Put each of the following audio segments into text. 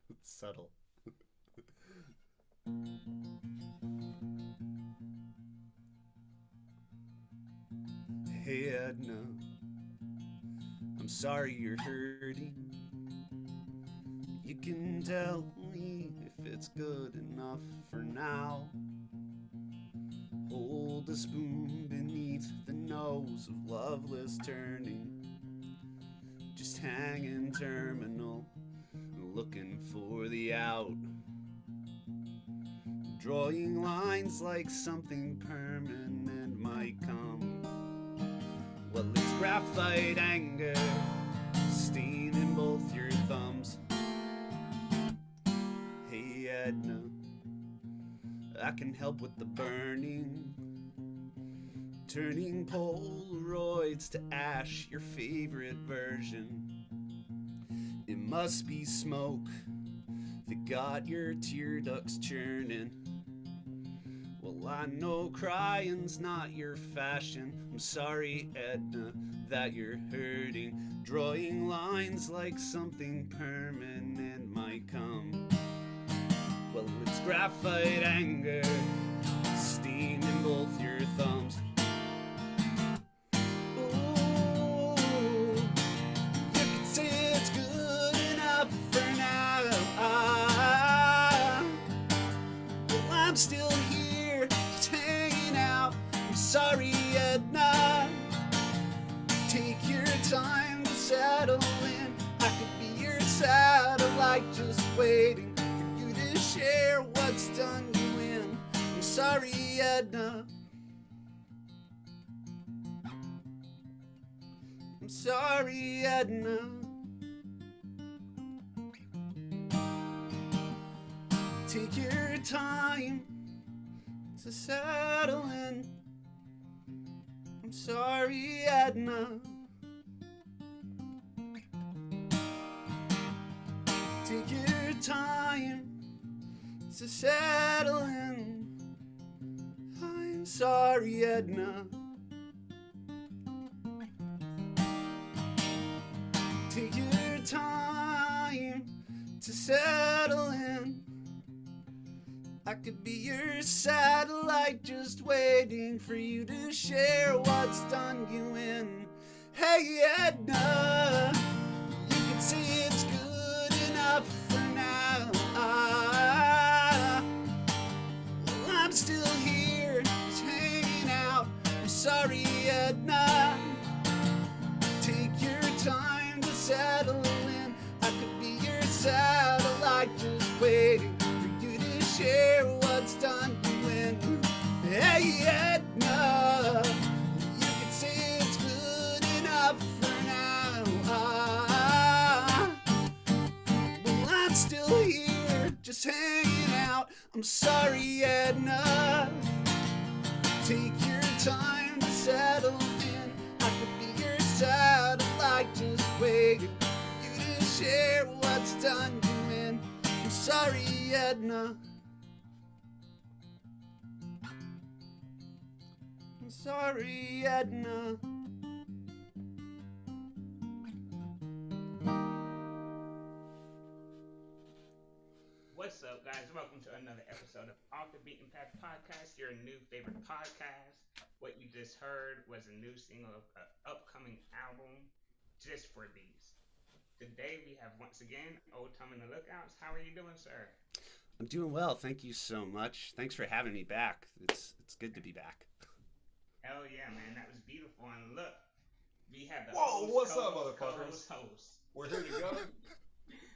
It's subtle. Hey Edna, I'm sorry you're hurting. You can tell me if it's good enough for now. Hold a spoon beneath the nose of loveless turning. Just hanging terminal, looking for the out. Drawing lines like something permanent might come. Well, it's graphite anger, staining both your thumbs. Hey Edna, I can help with the burning. Turning Polaroids to ash, your favorite version. It must be smoke that got your tear ducts churning. Well, I know crying's not your fashion. I'm sorry, Edna, that you're hurting. Drawing lines like something permanent might come. Well, it's graphite anger, staining both your thumbs. I'm still here, just hanging out. I'm sorry, Edna. Take your time to settle in. I could be your satellite, just waiting for you to share what's done you in. I'm sorry, Edna. I'm sorry, Edna. Take your time to settle in. I'm sorry, Edna. Take your time to settle in. I'm sorry, Edna. Take your time to settle in. I could be your satellite, just waiting for you to share what's done you in. Hey Edna, you can say it's good enough for now. Well, I'm still here, just hanging out. I'm sorry, Edna. Take your time to settle in. I could be your satellite, just waiting share what's done you in. Hey Edna, you can say it's good enough for now. Well, I'm still here, just hanging out. I'm sorry, Edna. Take your time to settle in. I could be your satellite, just waiting for you to share what's done you in. I'm sorry, Edna. I'm sorry, Edna. What's up, guys? Welcome to another episode of Off the Beaten Path Podcast, your new favorite podcast. What you just heard was a new single of an upcoming album, Just for These. Today we have once again Old Tom in the Lookouts. How are you doing, sir? I'm doing well. Thank you so much. Thanks for having me back. It's good to be back. Hell yeah, man, that was beautiful. And look, we have the Whoa, host, what's up, co-host, motherfuckers? co-host, host. We're here together.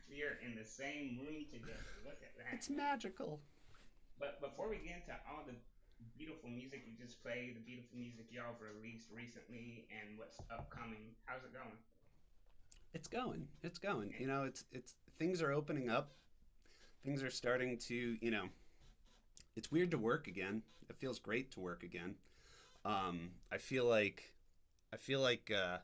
We are in the same room together. Look at that. It's magical. But before we get into all the beautiful music you just played, the beautiful music y'all have released recently, and what's upcoming, how's it going? It's going. It's going. It's things are opening up. Things are starting to, it's weird to work again. It feels great to work again. I feel like I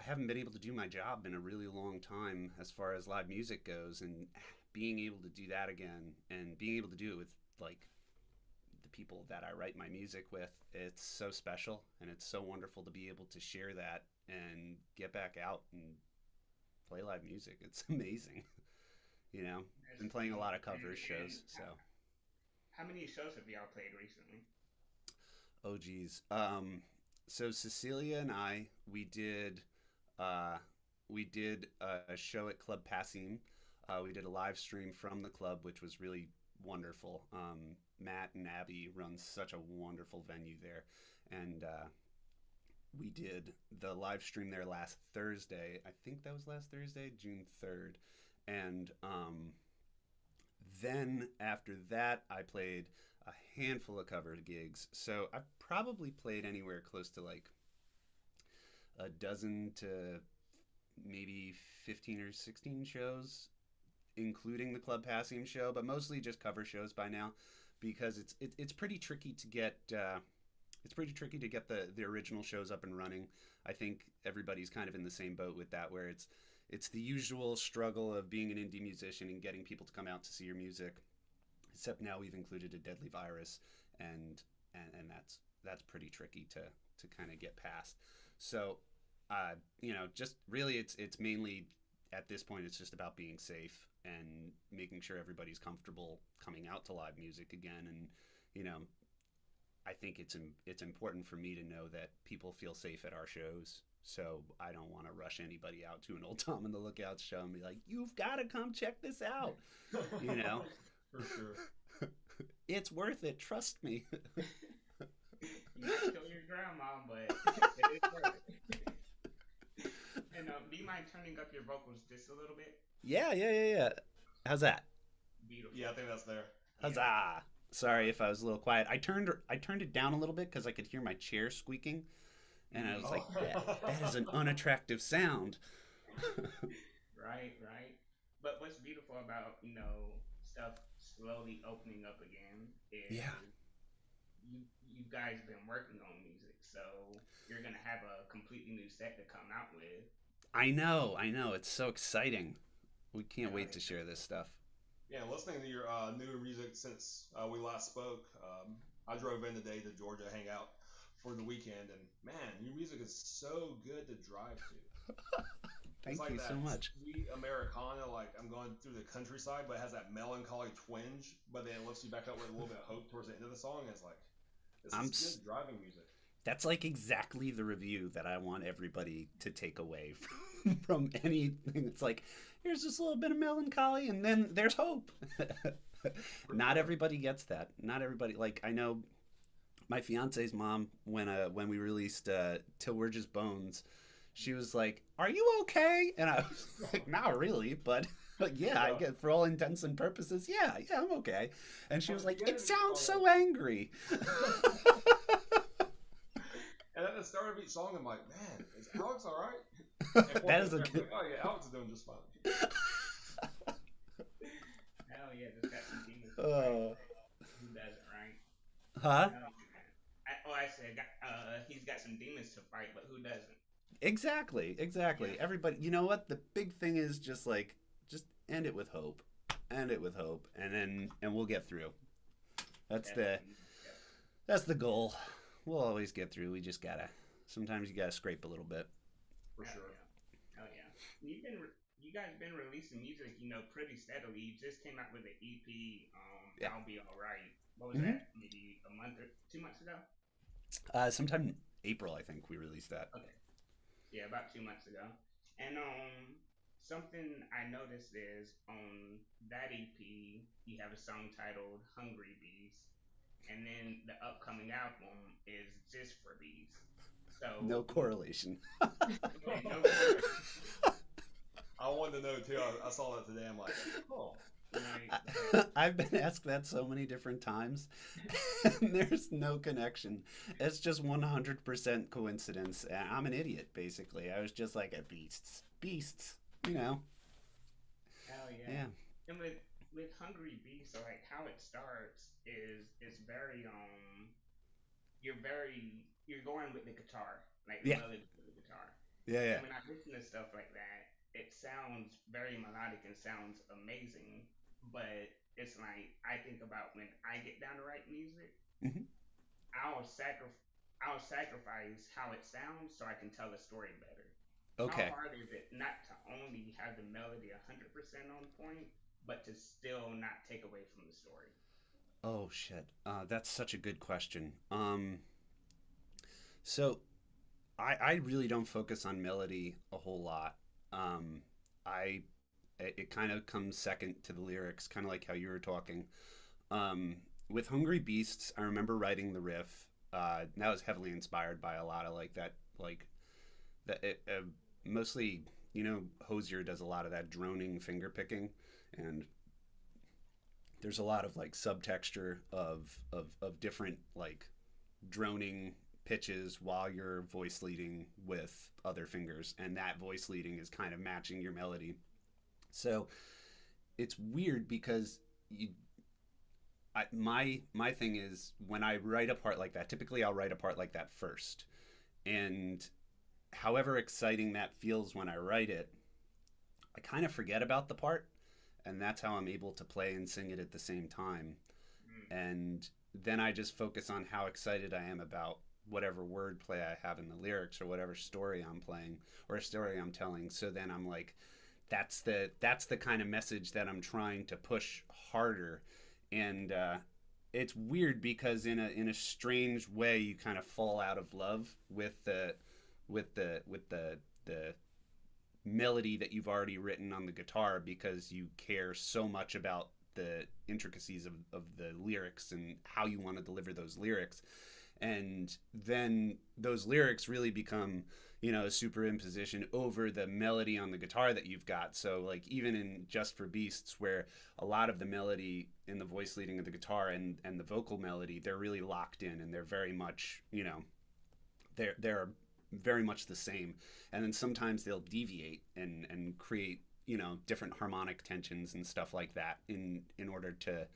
haven't been able to do my job in a really long time as far as live music goes, and being able to do that again and being able to do it with like the people that I write my music with, it's so special and it's so wonderful to be able to share that and get back out and play live music. It's amazing. You know, That's been playing a cool. lot of And, covers and shows. So, how many shows have y'all played recently? oh geez. So Cecilia and I, uh, we did a show at Club Passim. We did a live stream from the club, which was really wonderful. Matt and Abby run such a wonderful venue there, and we did the live stream there last Thursday. I think that was last Thursday, June 3rd, and then after that, I played a handful of cover gigs. So I've probably played anywhere close to like a dozen to maybe 15 or 16 shows, including the Club Passing show, but mostly just cover shows by now because it's pretty tricky to get the original shows up and running. I think everybody's kind of in the same boat with that, where it's the usual struggle of being an indie musician and getting people to come out to see your music. Except now we've included a deadly virus, and that's pretty tricky to kind of get past. So, just really, it's mainly at this point, it's just about being safe and making sure everybody's comfortable coming out to live music again. And you know, I think it's important for me to know that people feel safe at our shows. So I don't want to rush anybody out to an Old Tom and the Lookout show and be like, "You've got to come check this out." You know, For sure. it's worth it. Trust me. You might kill your grandma, but it is worth it. And do you mind turning up your vocals just a little bit? Yeah. How's that? Beautiful. Yeah, I think that's there. Huzzah! Yeah. Sorry if I was a little quiet. I turned it down a little bit because I could hear my chair squeaking, and I was like, that is an unattractive sound. Right, right. But what's beautiful about, stuff slowly opening up again is Yeah. you guys been working on music, so you're gonna have a completely new set to come out with. I know. It's so exciting. We can't Yeah, wait to share this stuff. yeah, listening to your newer music since we last spoke, I drove in today to Georgia to hang out for the weekend, and man, your music is so good to drive to. It's Thank like you that so much. sweet Americana, like I'm going through the countryside, but it has that melancholy twinge, but then it lifts you back up with a little bit of hope towards the end of the song. It's like, this I'm is good driving music. That's like exactly the review that I want everybody to take away from anything. It's like, here's this little bit of melancholy, and then there's hope. Not everybody gets that. Not everybody. Like, I know my fiance's mom, when we released Till We're Just Bones, she was like, "Are you okay?" And I was like, "Not really, but." Yeah, I get for all intents and purposes. Yeah, I'm okay. And she was like, "It sounds so angry." And at the start of each song, I'm like, man, is Alex all right? And That is a like, good. oh yeah, Alex is doing just fine. Hell yeah, just got some demons to Uh, fight. Who doesn't, right? huh? I said, he's got some demons to fight, but who doesn't? Exactly. Yeah, Everybody, you know what? The big thing is just end it with hope. End it with hope, and we'll get through. That's the definitely. Yep. that's the goal. We'll always get through. We just gotta. Sometimes you gotta scrape a little bit. For Hell sure. yeah. Hell yeah. You guys been releasing music, pretty steadily. You just came out with an EP. Yeah. I'll be all right. What was hmm that? Maybe a month or 2 months ago. Sometime in April, I think we released that. Okay. Yeah, about 2 months ago. And something I noticed is on that EP, you have a song titled "Hungry Bees," and then the upcoming album is just for bees. No So, correlation. yeah, no correlation. I wanted to know too. I saw that today. I'm like, oh, Right, I've been asked that so many different times, and there's no connection. It's just 100% coincidence. I'm an idiot, basically. I was just like, beasts, you know. hell yeah. Yeah. And with Hungry Bees, so like how it starts is very you're going with the guitar, like the Yeah. melody with the guitar. Yeah. And when I listen to stuff like that, it sounds very melodic and sounds amazing. But it's like I think about when I get down to write music, hmm I'll sacrifice how it sounds so I can tell the story better. How Okay. hard is it not to only have the melody 100% on point, but to still not take away from the story? Oh shit. That's such a good question. So I really don't focus on melody a whole lot. I it kind of comes second to the lyrics, kind of like how you were talking. Um, with Hungry Beasts, I remember writing the riff. That was heavily inspired by a lot of like that, like that. Mostly, Hosier does a lot of that droning finger picking, and there's a lot of like subtexture of different like droning pitches while you're voice leading with other fingers, and that voice leading is kind of matching your melody. So it's weird because my thing is when I write a part like that, typically I'll write a part like that first, and however exciting that feels when I write it, I kind of forget about the part, and that's how I'm able to play and sing it at the same time. Mm. And then I just focus on how excited I am about whatever wordplay I have in the lyrics or whatever story I'm playing or a story I'm telling. So then I'm like, that's the kind of message that I'm trying to push harder. And it's weird because in a strange way you kind of fall out of love with the melody that you've already written on the guitar because you care so much about the intricacies of the lyrics and how you want to deliver those lyrics. And then those lyrics really become, a superimposition over the melody on the guitar that you've got. So like even in Just for Beasts, where a lot of the melody in the voice leading of the guitar and the vocal melody, they're really locked in and they're very much, they're very much the same. And then sometimes they'll deviate and create, different harmonic tensions and stuff like that in order to,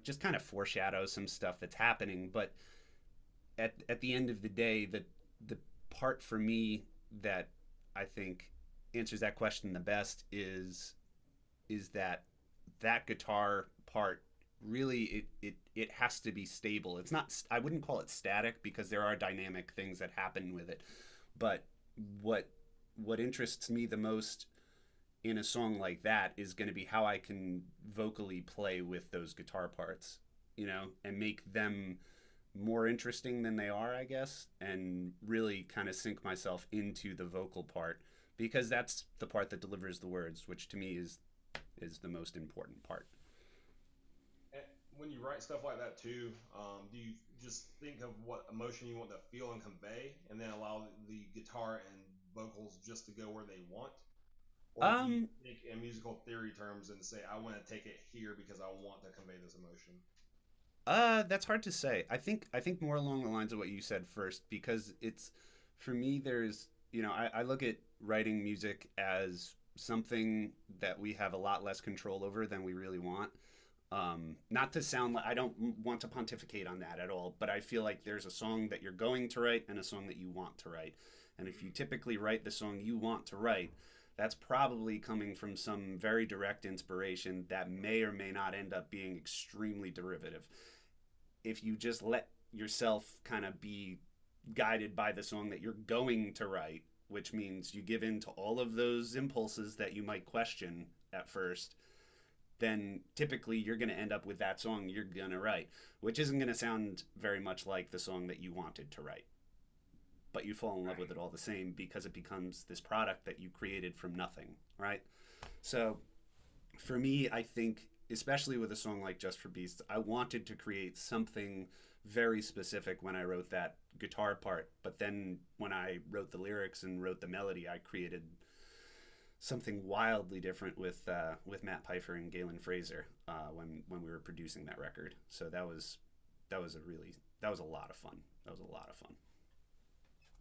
just kind of foreshadow some stuff that's happening. But at the end of the day, the part for me that I think answers that question the best is that guitar part really it has to be stable. It's not, I wouldn't call it static because there are dynamic things that happen with it. But what what interests me the most in a song like that is going to be how I can vocally play with those guitar parts, and make them more interesting than they are, I guess, and really kind of sink myself into the vocal part because that's the part that delivers the words, which to me is the most important part. And when you write stuff like that too, do you just think of what emotion you want to feel and convey, and then allow the guitar and vocals just to go where they want? Or do you Um, think in musical theory terms and say, I want to take it here because I want to convey this emotion? that's hard to say. I think more along the lines of what you said first because it's for me. There's I look at writing music as something that we have a lot less control over than we really want. Not to sound like I don't want to pontificate on that at all, but I feel like there's a song that you're going to write and a song that you want to write. And if you typically write the song you want to write, that's probably coming from some very direct inspiration that may or may not end up being extremely derivative. If you just let yourself kind of be guided by the song that you're going to write, which means you give in to all of those impulses that you might question at first, then typically you're going to end up with that song you're going to write, which isn't going to sound very much like the song that you wanted to write. But you fall in love with Right. it all the same because it becomes this product that you created from nothing, right? So for me, I think, especially with a song like Just for Beasts, I wanted to create something very specific when I wrote that guitar part. But then when I wrote the lyrics and wrote the melody, I created something wildly different with Matt Pfeiffer and Galen Fraser when we were producing that record. So that was a lot of fun. That was a lot of fun.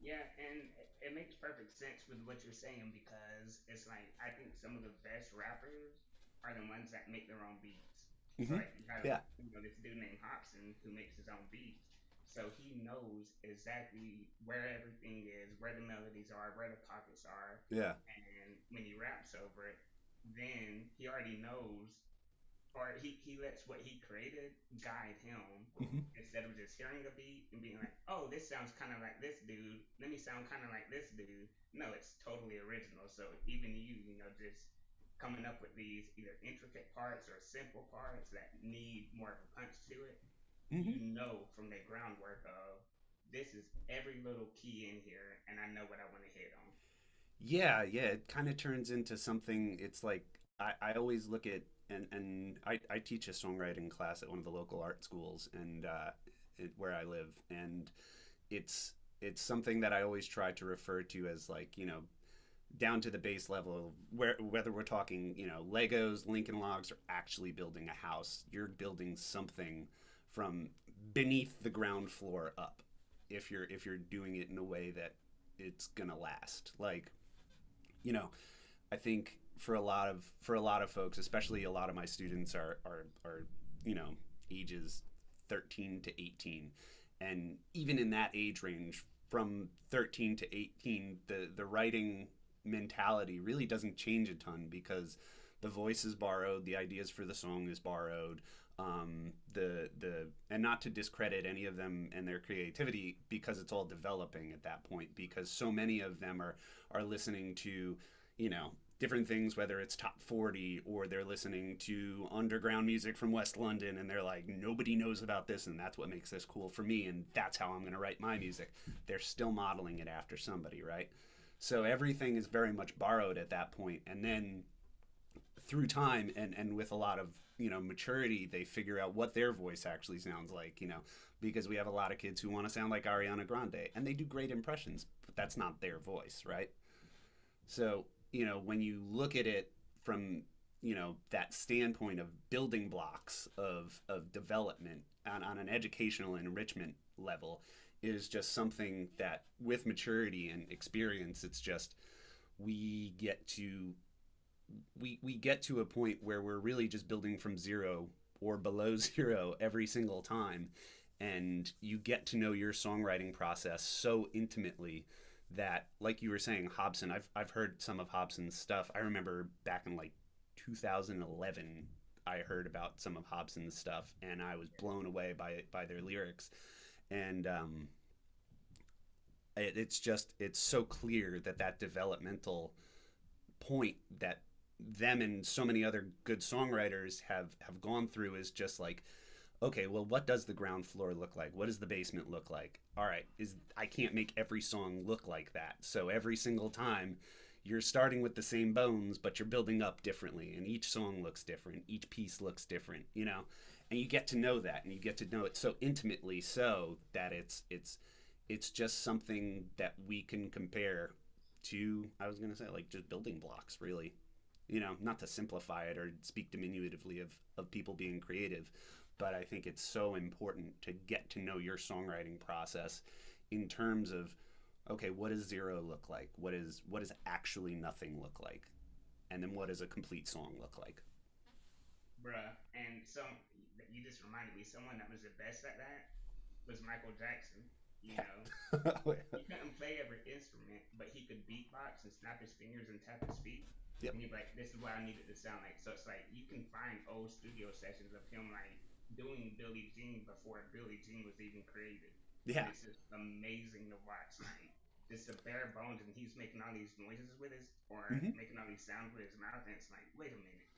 Yeah, and it makes perfect sense with what you're saying because it's like I think some of the best rappers are the ones that make their own beats. So Hmm. like you have Yeah, this dude named Hobson who makes his own beats. So he knows exactly where everything is, where the melodies are, where the pockets are, yeah. and when he raps over it, then he already knows, or he lets what he created guide him Hmm. instead of just hearing a beat and being like, oh, this sounds kind of like this dude. Let me sound kind of like this dude. No, it's totally original. So even you, just coming up with these either intricate parts or simple parts that need more of a punch to it, you Hmm. know from the groundwork of this is every little key in here, and I know what I want to hit on. Yeah, yeah, it kind of turns into something. It's like I always look at and I teach a songwriting class at one of the local art schools and where I live, and it's it's something that I always try to refer to as like down to the base level where whether we're talking Legos, Lincoln Logs, or actually building a house, you're building something from beneath the ground floor up. If you're doing it in a way that it's gonna last, like you know I think for a lot of folks, especially a lot of my students are you know ages 13 to 18, and even in that age range, from 13 to 18, the writing mentality really doesn't change a ton because the voice is borrowed, the ideas for the song is borrowed. The and not to discredit any of them and their creativity because it's all developing at that point, because so many of them are listening to you know different things, whether it's top 40 or they're listening to underground music from West London, and they're like, nobody knows about this, and that's what makes this cool for me, and that's how I'm going to write my music. They're still modeling it after somebody, right? So everything is very much borrowed at that point, and then through time and with a lot of maturity, they figure out what their voice actually sounds like, because we have a lot of kids who want to sound like Ariana Grande, and they do great impressions, but that's not their voice, right? So, when you look at it from, that standpoint of building blocks of development on an educational and enrichment level, is just something that with maturity and experience, it's just we get to we get to a point where we're really just building from zero or below zero every single time, and you get to know your songwriting process so intimately that, like you were saying, Hobson, I've heard some of Hobson's stuff. I remember back in like 2011, I heard about some of Hobson's stuff, and I was blown away by their lyrics. And it's so clear that that developmental point that them and so many other good songwriters have gone through is just like, okay, well, what does the ground floor look like? What does the basement look like? All right, is I can't make every song look like that. So every single time you're starting with the same bones, but you're building up differently, and each song looks different, each piece looks different, and you get to know that, and you get to know it so intimately, so that it's just something that we can compare to, I was going to say, like, just building blocks, really. Not to simplify it or speak diminutively of people being creative, but I think it's so important to get to know your songwriting process in terms of, okay, what does zero look like? What does actually nothing look like? And then what does a complete song look like? Bruh. And you just reminded me, someone that was the best at that was Michael Jackson. You know, Yeah. he couldn't play every instrument, but he could beatbox and snap his fingers and tap his feet. Yep. And he'd be like, "This is what I needed to sound like." So it's like you can find old studio sessions of him like doing Billie Jean before Billie Jean was even created, and Yeah. it's just amazing to watch. Like just the bare bones, and he's making all these noises with his, or Hmm. making all these sounds with his mouth, and it's like, wait a minute,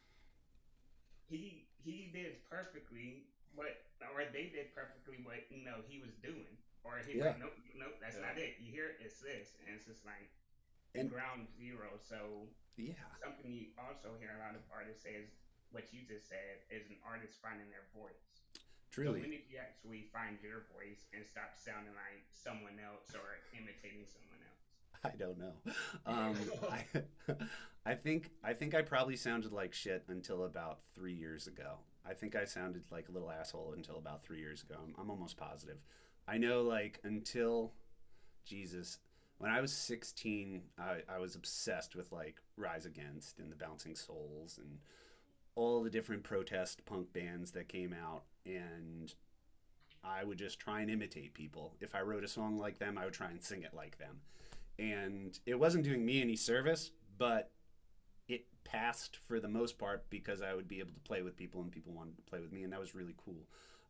he did perfectly what, or they did perfectly what he was doing, or he's Yeah. like, nope, nope, that's Yeah. not it. You hear it, it's this, and it's just like And ground zero. So yeah, something you also hear a lot of artists say is what you just said is an artist finding their voice. So truly. when did you actually find your voice and stop sounding like someone else or imitating someone else? I don't know. I I think I probably sounded like shit until about 3 years ago. I think I sounded like a little asshole until about 3 years ago. I'm almost positive. I know, like, until Jesus, when I was 16, I was obsessed with like Rise Against and the Bouncing Souls and all the different protest punk bands that came out, and I would just try and imitate people. If I wrote a song like them, I would try and sing it like them. And it wasn't doing me any service, but it passed for the most part because I would be able to play with people and people wanted to play with me, and that was really cool.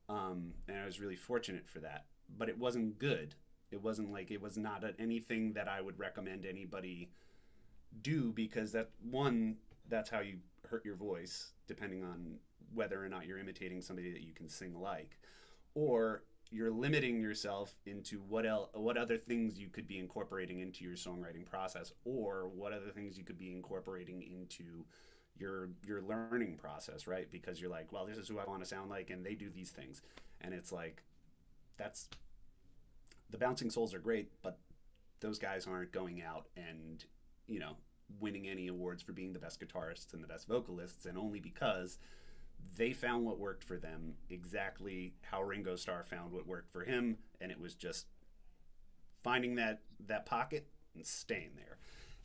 And I was really fortunate for that. But it wasn't good. It wasn't like it was not anything that I would recommend anybody do, because that one, that's how you hurt your voice, depending on whether or not you're imitating somebody that you can sing like, or you're limiting yourself into what other things you could be incorporating into your songwriting process, or what other things you could be incorporating into your learning process, right? Because you're like, well, this is who I want to sound like, and they do these things, and it's like, that's the Bouncing Souls are great, but those guys aren't going out and, winning any awards for being the best guitarists and the best vocalists, and only because they found what worked for them, exactly how Ringo Starr found what worked for him, and it was just finding that pocket and staying there.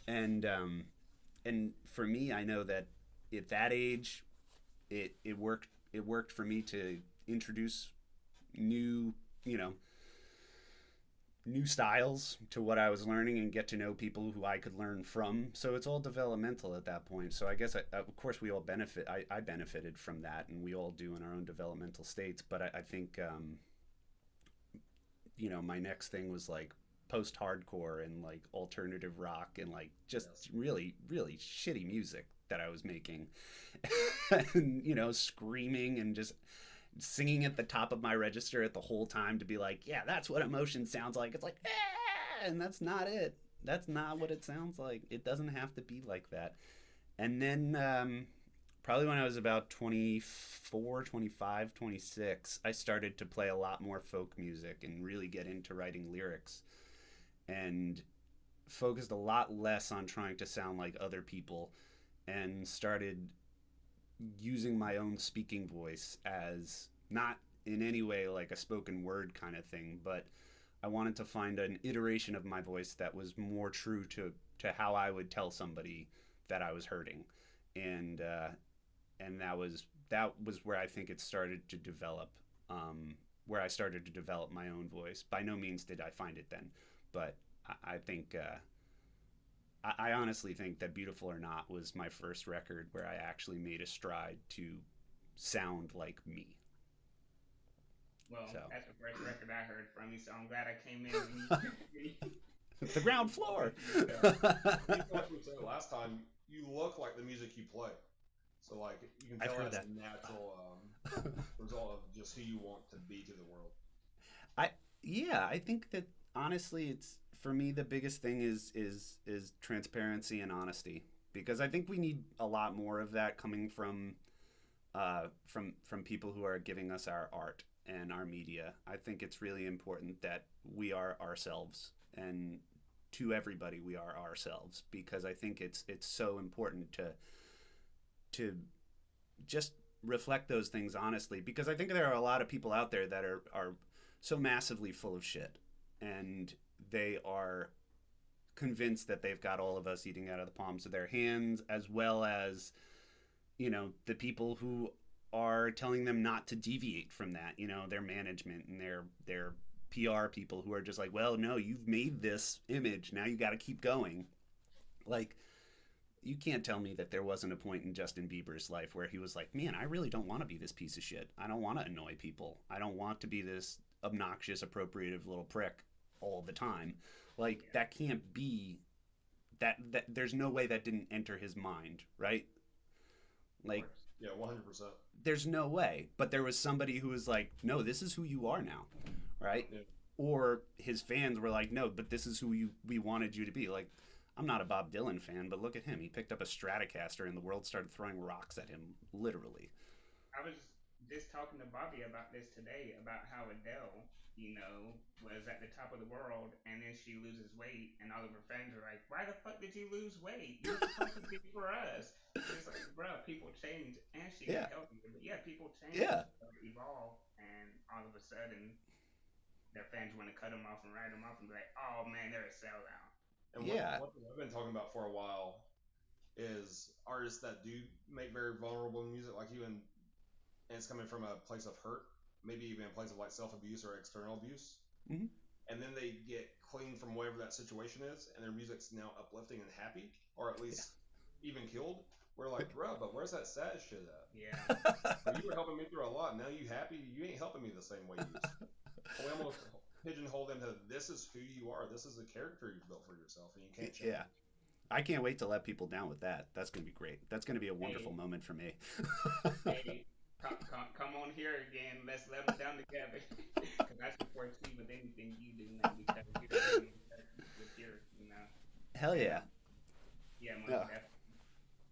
And for me, I know that at that age, it worked for me to introduce new new styles to what I was learning and get to know people who I could learn from. So it's all developmental at that point. So I guess, of course, we all benefit. I benefited from that, and we all do in our own developmental states. But I think, my next thing was like post-hardcore and like alternative rock and like just really, really shitty music that I was making. And, screaming and just singing at the top of my register at the whole time to be like, yeah, that's what emotion sounds like. It's like, and that's not it. That's not what it sounds like. It doesn't have to be like that. And then probably when I was about 24, 25, 26, I started to play a lot more folk music and really get into writing lyrics, and focused a lot less on trying to sound like other people, and started using my own speaking voice as not in any way like a spoken word kind of thing, but I wanted to find an iteration of my voice that was more true to how I would tell somebody that I was hurting. And that was where I think it started to develop, where I started to develop my own voice. By no means did I find it then, but I think I honestly think that Beautiful or Not was my first record where I actually made a stride to sound like me. Well, that's the first record I heard from you, so I'm glad I came in. The ground floor. Like we said last time, you look like the music you play. So, like, you can tell that's a natural result of just who you want to be to the world. I think that honestly, it's, for me, the biggest thing is transparency and honesty, because I think we need a lot more of that coming from people who are giving us our art and our media. I think it's really important that we are ourselves, and to everybody we are ourselves, because I think it's so important to just reflect those things honestly, because I think there are a lot of people out there that are so massively full of shit, and they are convinced that they've got all of us eating out of the palms of their hands, as well as, the people who are telling them not to deviate from that, their management and their PR people who are just like, well, no, you've made this image, now you got to keep going. Like, you can't tell me that there wasn't a point in Justin Bieber's life where he was like, man, I really don't want to be this piece of shit. I don't want to annoy people. I don't want to be this obnoxious, appropriative little prick all the time. Like, that can't be, that there's no way that didn't enter his mind, right? Like, yeah, 100%. There's no way. But there was somebody who was like, no, this is who you are now, right? Yeah. Or his fans were like, no, but this is who we wanted you to be. Like, I'm not a Bob Dylan fan, but look at him. He picked up a Stratocaster and the world started throwing rocks at him, literally. I was just talking to Bobby about this today, about how Adele, was at the top of the world, and then she loses weight, and all of her fans are like, why the fuck did you lose weight? You're supposed to be for us. It's like, bro, people change, and she got healthier. But yeah, people change, evolve, and all of a sudden, their fans want to cut them off and write them off and be like, oh man, they're a sellout. And what I've been talking about for a while is artists that do make very vulnerable music like you, and it's coming from a place of hurt, maybe even a place of like self-abuse or external abuse. Mm-hmm. And then they get clean from whatever that situation is, and their music's now uplifting and happy, or at least even killed. We're like, bro, but where's that sad shit at? Yeah. You were helping me through a lot. Now you happy? You ain't helping me the same way you used to. We almost pigeonhole them to, this is who you are. This is the character you've built for yourself, and you can't change. Yeah. I can't wait to let people down with that. That's gonna be great. That's gonna be a wonderful Hey, moment for me. hey, come on here again. Let's let them down together. Because I support you with anything you do, man. Because you're doing with your. Hell And yeah. yeah, most Yeah. definitely.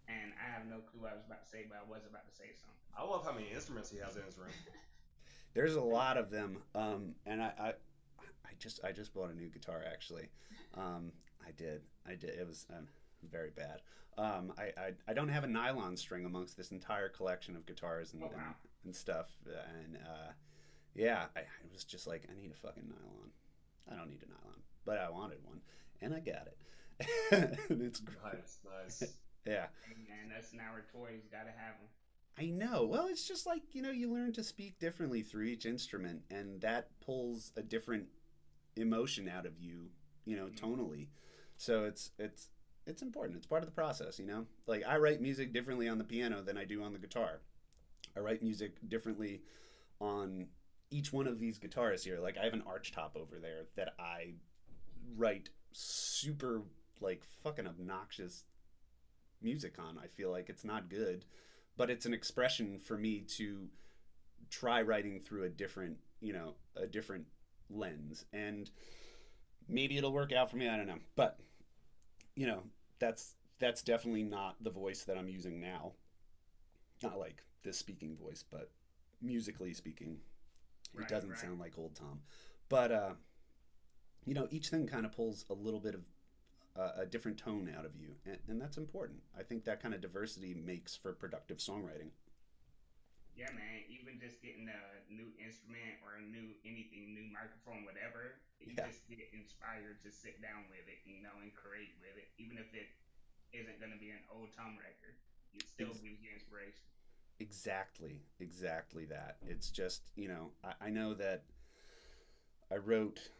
And I have no clue what I was about to say, but I was about to say something. I love how many instruments he has in his room. There's a lot of them. And I just bought a new guitar actually. Um, I did. I did. It was very bad. I don't have a nylon string amongst this entire collection of guitars Oh wow. and stuff. And yeah, I was just like, I need a fucking nylon. I don't need a nylon, but I wanted one, and I got it. And it's great. Nice, nice. Yeah, Hey man, that's now our toys. Gotta have them. I know. Well, it's just like, you learn to speak differently through each instrument, and that pulls a different emotion out of you, tonally. So it's important. It's part of the process. Like I write music differently on the piano than I do on the guitar. I write music differently on each one of these guitars here. Like I have an arch top over there that I write super like fucking obnoxious music on. I feel like it's not good, but it's an expression for me to try writing through a different lens. And maybe it'll work out for me, I don't know. But, you know, that's definitely not the voice that I'm using now. Not like this speaking voice, but musically speaking, it Right, doesn't right. sound like old Tom. But each thing kind of pulls a little bit of a different tone out of you, and that's important. I think that kind of diversity makes for productive songwriting. Yeah, man. Even just getting a new instrument or a new anything, new microphone, whatever, you Yeah, just get inspired to sit down with it, and create with it. Even if it isn't gonna be an old Tom record, it still ex- gives you inspiration. exactly that. It's just I know that I wrote.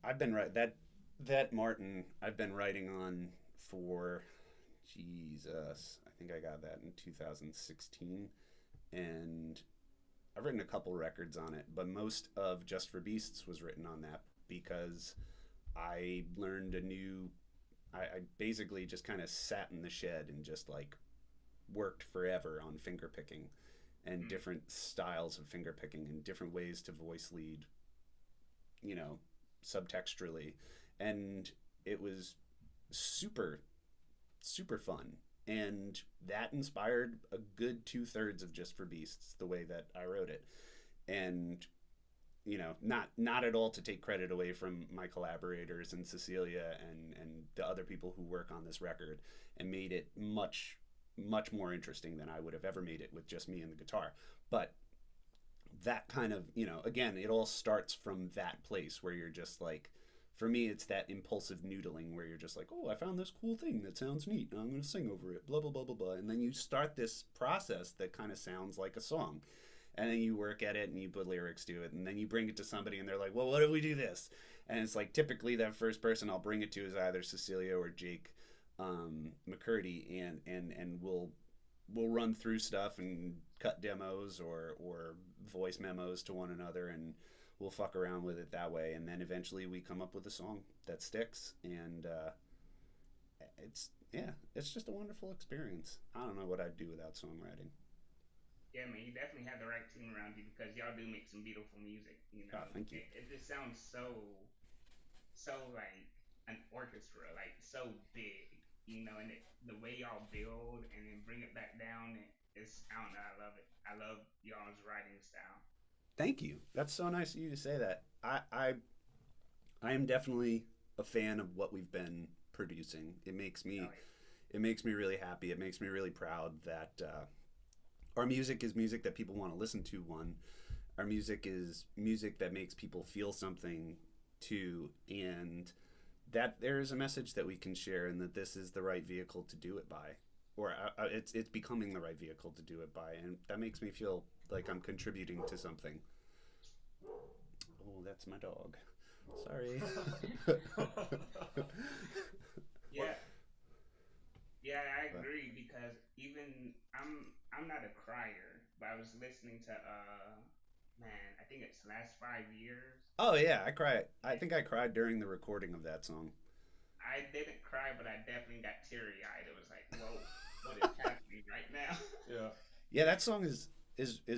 I've been right that Martin. I've been writing on for Jesus. I think I got that in 2016, and I've written a couple records on it, but most of Just for Beasts was written on that because I learned a new. I basically just kind of sat in the shed and just like worked forever on finger picking and Mm. different styles of finger picking and different ways to voice lead, you know, subtextually. And it was super, super fun. And that inspired a good 2/3 of Just for Beasts, the way that I wrote it. And not at all to take credit away from my collaborators and Cecilia and the other people who work on this record, and made it much more interesting than I would have ever made it with just me and the guitar. But that kind of, again, it all starts from that place where you're just like, for me, it's that impulsive noodling where you're just like, oh, I found this cool thing that sounds neat, and I'm going to sing over it, blah, blah, blah, blah, blah. And then you start this process that kind of sounds like a song. And then you work at it and you put lyrics to it. And then you bring it to somebody and they're like, well, what if we do this? And it's like, typically that first person I'll bring it to is either Cecilia or Jake McCurdy. And we'll run through stuff and cut demos or voice memos to one another, and we'll fuck around with it that way, and then eventually we come up with a song that sticks. And it's just a wonderful experience. I don't know what I'd do without songwriting. Yeah, man, you definitely have the right team around you because y'all do make some beautiful music. Oh, thank you. It just sounds so like an orchestra, like so big. And the way y'all build and then bring it back down, it's I don't know, I love it. I love y'all's writing style. Thank you. That's so nice of you to say that. I am definitely a fan of what we've been producing. Oh it makes me really happy. It makes me really proud that our music is music that people want to listen to. One, our music is music that makes people feel something. Two, and that there is a message that we can share, and that this is the right vehicle to do it by, or it's becoming the right vehicle to do it by, and that makes me feel like I'm contributing to something. Oh, that's my dog. Sorry. yeah, What? yeah, I agree because even I'm not a crier, but I was listening to man, I think it's last 5 years. Oh yeah, I cry. I think I cried during the recording of that song. I didn't cry, but I definitely got teary eyed. It was like, whoa, what is happening right now? Yeah. Yeah, that song is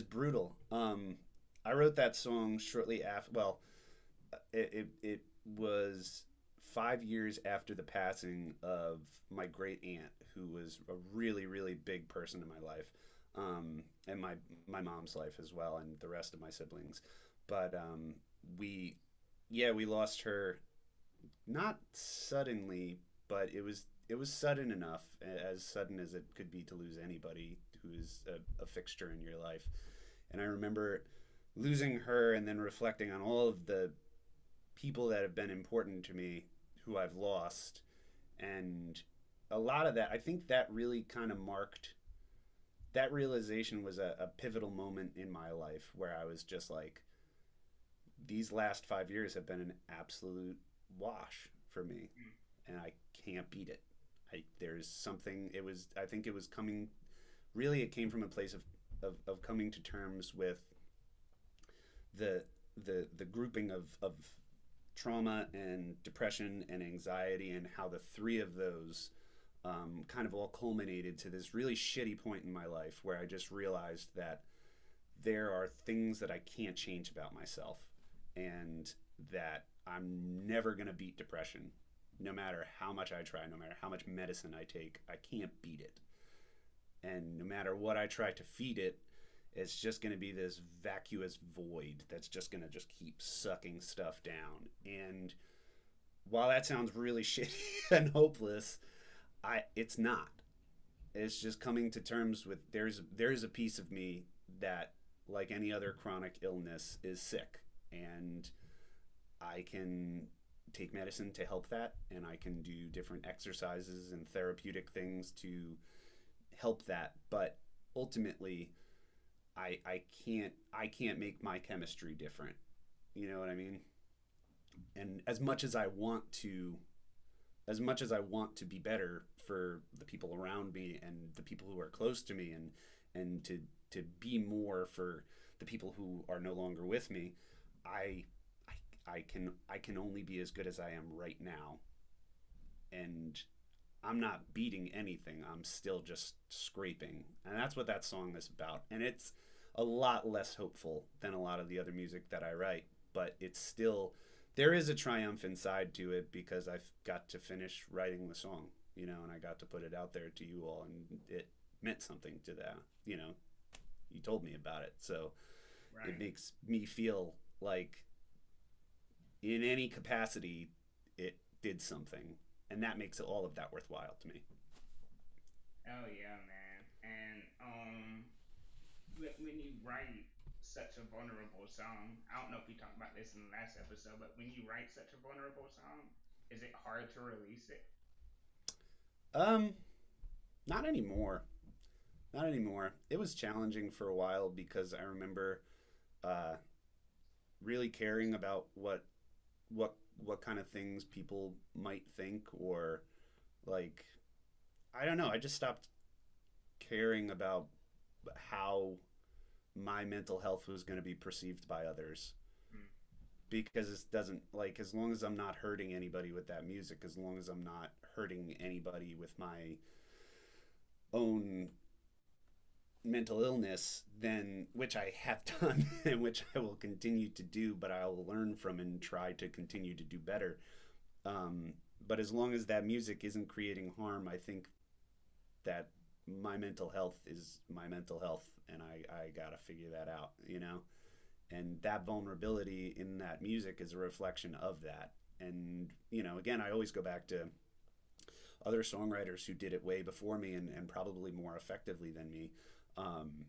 brutal. I wrote that song shortly after. Well, it was 5 years after the passing of my great aunt, who was a really really big person in my life, and my mom's life as well, and the rest of my siblings. But we, yeah, we lost her not suddenly, but it was sudden enough, as sudden as it could be to lose anybody who is a fixture in your life. And I remember losing her and then reflecting on all of the people that have been important to me who I've lost. And a lot of that, I think that really kind of marked that realization was a pivotal moment in my life where I was just like, these last 5 years have been an absolute wash for me, and I can't beat it. There's something. I think it was coming. Really, it came from a place of coming to terms with the the grouping of trauma and depression and anxiety, and how the three of those kind of all culminated to this really shitty point in my life where I just realized that there are things that I can't change about myself, and that I'm never going to beat depression. No matter how much I try, no matter how much medicine I take, I can't beat it. And no matter what I try to feed it, it's just going to be this vacuous void that's just going to just keep sucking stuff down. And while that sounds really shitty and hopeless, it's not. It's just coming to terms with there's a piece of me that, like any other chronic illness, is sick, and I can take medicine to help that, and I can do different exercises and therapeutic things to help that. But ultimately, I can't make my chemistry different. You know what I mean? And as much as I want to be better for the people around me and the people who are close to me, and to be more for the people who are no longer with me, I I can only be as good as I am right now. And I'm not beating anything. I'm still just scraping. And that's what that song is about. And it's a lot less hopeful than a lot of the other music that I write, but it's still, there is a triumphant side to it because I've got to finish writing the song, and I got to put it out there to you all, and it meant something to that, you told me about it. So Right. it makes me feel like in any capacity it did something, and that makes all of that worthwhile to me. Oh yeah, man. And when you write such a vulnerable song, I don't know if we talked about this in the last episode, but when you write such a vulnerable song, is it hard to release it? um Not anymore. Not anymore. It was challenging for a while because I remember uh really caring about what kind of things people might think, or like, I don't know, I just stopped caring about how my mental health was going to be perceived by others, Mm. because it doesn't, like, as long as I'm not hurting anybody with that music, as long as I'm not hurting anybody with my own mental illness, then, which I have done and which I will continue to do, but I'll learn from and try to continue to do better. But as long as that music isn't creating harm, I think that my mental health is my mental health, and I gotta figure that out. And that vulnerability in that music is a reflection of that. And, again, I always go back to other songwriters who did it way before me, and probably more effectively than me. Um,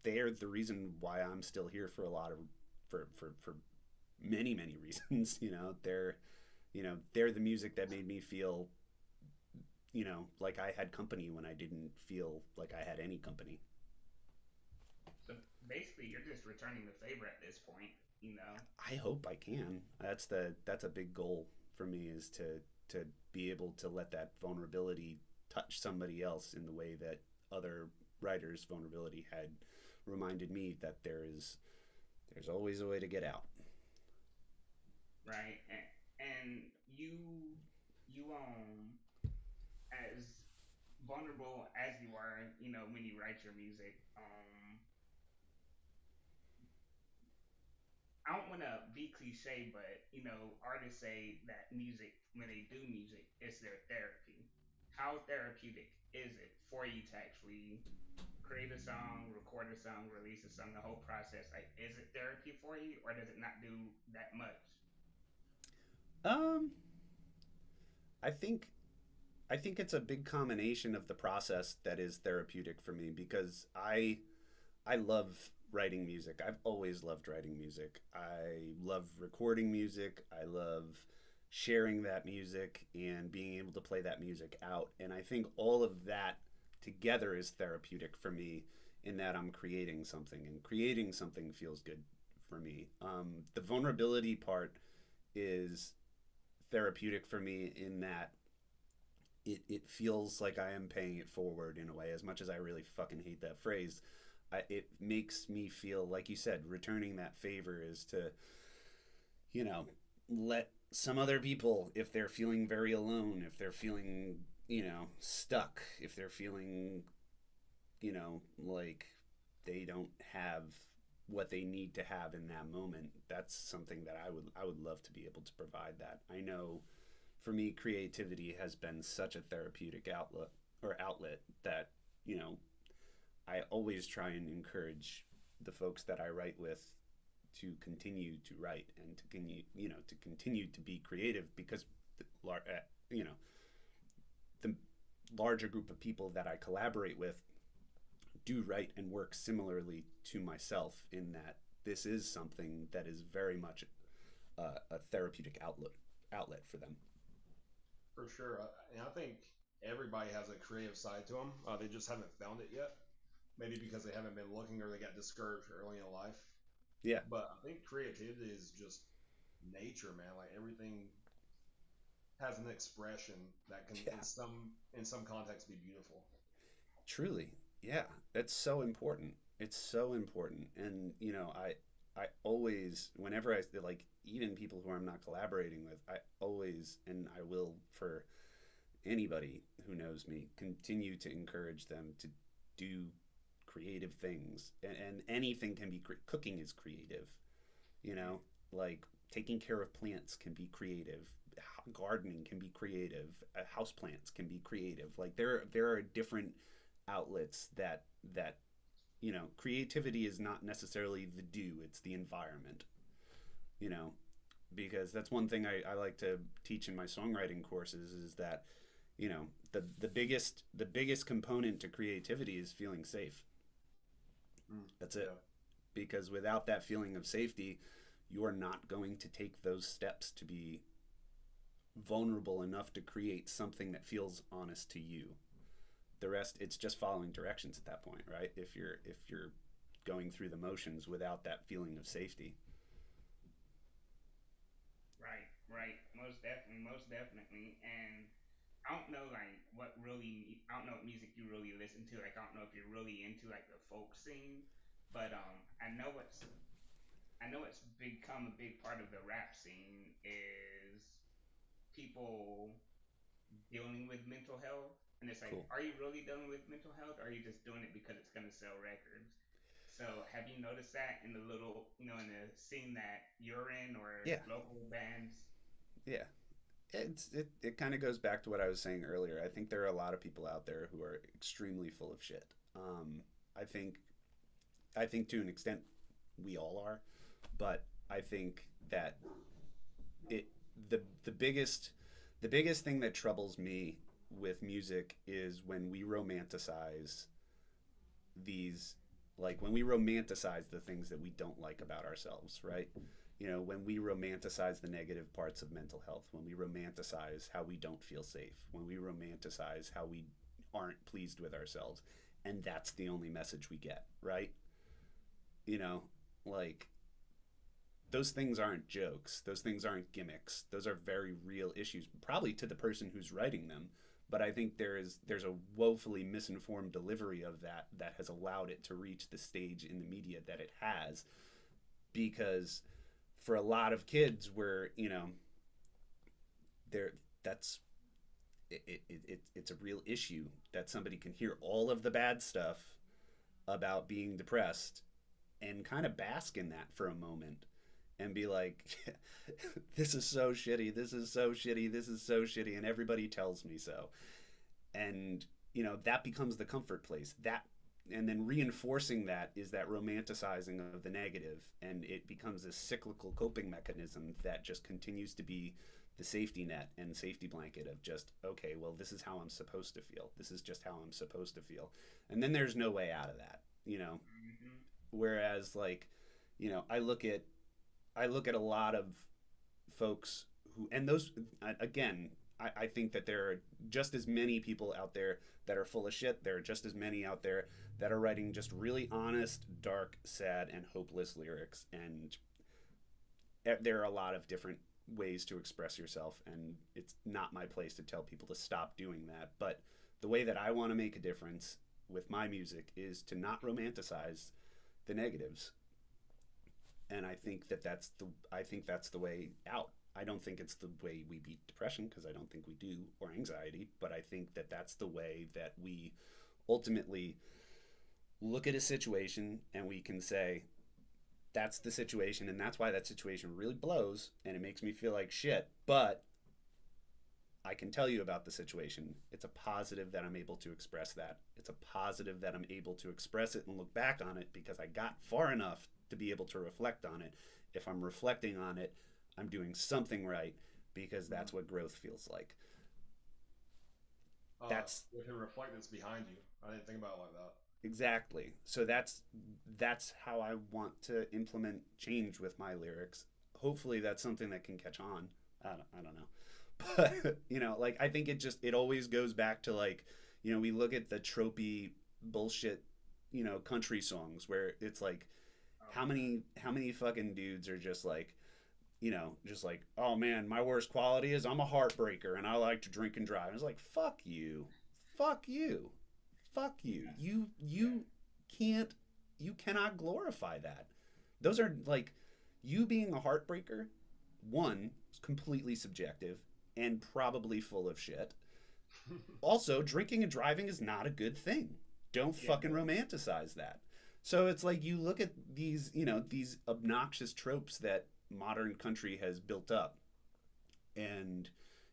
they're the reason why I'm still here for a lot of for many many reasons. They're the music that made me feel, like I had company when I didn't feel like I had any company. So basically, you're just returning the favor at this point, you know? I hope I can. That's a big goal for me, is to be able to let that vulnerability touch somebody else in the way that other writers' vulnerability had reminded me that there's always a way to get out. Right. And you you as vulnerable as you are, when you write your music, I don't want to be cliche, but artists say that music, when they do music, it's their therapy. How therapeutic is it for you to actually create a song, record a song, release a song, the whole process? Like, is it therapy for you, or does it not do that much? Um, I think I think it's a big combination of the process that is therapeutic for me because I love writing music. I've always loved writing music. I love recording music. I love sharing that music and being able to play that music out. And I think all of that together is therapeutic for me in that I'm creating something, and creating something feels good for me. The vulnerability part is therapeutic for me in that it feels like I am paying it forward in a way, as much as I really fucking hate that phrase. It makes me feel, like you said, returning that favor is to, you know, let some other people, if they're feeling very alone, if they're feeling, stuck, if they're feeling, like they don't have what they need to have in that moment, that's something that I would love to be able to provide that. I know for me creativity has been such a therapeutic outlet that, you know, I always try and encourage the folks that I write with to continue to write and to continue to be creative because you know the larger group of people that I collaborate with do write and work similarly to myself in that this is something that is very much a therapeutic outlet for them. For sure. And I think everybody has a creative side to them. They just haven't found it yet. Maybe because they haven't been looking or they got discouraged early in life. Yeah. But I think creativity is just nature, man. Like everything has an expression that can, Yeah. in some context, be beautiful. Truly, yeah, it's so important. It's so important, and I always, whenever I like, even people who I'm not collaborating with, I always, and I will for anybody who knows me, continue to encourage them to do creative things, and anything can be cooking is creative, you know, like taking care of plants can be creative. Gardening can be creative. House plants can be creative. Like there are different outlets that creativity is not necessarily the do, it's the environment, you know, because that's one thing I like to teach in my songwriting courses is that the biggest component to creativity is feeling safe. That's it. Yeah, Because without that feeling of safety, you are not going to take those steps to be vulnerable enough to create something that feels honest to you. The rest, it's just following directions at that point, right? If you're going through the motions without that feeling of safety. Right, right. Most definitely. And I don't know like I don't know what music you really listen to. Like I don't know if you're really into like the folk scene, but I know it's become a big part of the rap scene is people dealing with mental health. And it's like, Cool. are you really dealing with mental health, or are you just doing it because it's gonna sell records? So have you noticed that in the in the scene that you're in or Yeah. local bands? Yeah. It kind of goes back to what I was saying earlier. I think there are a lot of people out there who are extremely full of shit. I think to an extent we all are, but I think that it the biggest thing that troubles me with music is when we romanticize these, like when we romanticize the things that we don't like about ourselves, right? When we romanticize the negative parts of mental health, when we romanticize how we don't feel safe, when we romanticize how we aren't pleased with ourselves, and that's the only message we get, right? you know like those things aren't jokes, those things aren't gimmicks, those are very real issues, probably to the person who's writing them. But I think there's a woefully misinformed delivery of that has allowed it to reach the stage in the media that it has, because for a lot of kids, where they're that's it's a real issue that somebody can hear all of the bad stuff about being depressed and kind of bask in that for a moment and be like, this is so shitty, this is so shitty, this is so shitty, and everybody tells me so. And, you know, that becomes the comfort place. That, and then reinforcing that is that romanticizing of the negative, and it becomes a cyclical coping mechanism that just continues to be the safety net and safety blanket of just, okay, well, this is how I'm supposed to feel. This is just how I'm supposed to feel. And then there's no way out of that, you know? Mm-hmm. Whereas, like, you know, I look at a lot of folks who, and those, again, I think that there are just as many people out there that are full of shit. There are just as many out there that are writing just really honest, dark, sad, and hopeless lyrics. And there are a lot of different ways to express yourself, and it's not my place to tell people to stop doing that. But the way that I want to make a difference with my music is to not romanticize the negatives. And I think that's the way out. I don't think it's the way we beat depression, because I don't think we do, or anxiety, but I think that that's the way that we ultimately look at a situation and we can say, that's the situation, and that's why that situation really blows and it makes me feel like shit, but I can tell you about the situation. It's a positive that I'm able to express that. It's a positive that I'm able to express it and look back on it because I got far enough to be able to reflect on it. If I'm reflecting on it, I'm doing something right, because that's what growth feels like. That's you can reflect that's behind you. I didn't think about it like that. exactly. So that's how I want to implement change with my lyrics. Hopefully that's something that can catch on. I don't know. But, you know, like, I think it always goes back to, like, you know, we look at the tropey bullshit, you know, country songs where it's like, how many fucking dudes are just like, you know, just like, oh man, my worst quality is I'm a heartbreaker and I like to drink and drive. And it's like, fuck you, fuck you, fuck you. You cannot glorify that. Those are, like, you being a heartbreaker, one, is completely subjective and probably full of shit. Also, drinking and driving is not a good thing. Don't fucking romanticize that. So it's like, you look at these, you know, these obnoxious tropes that modern country has built up, and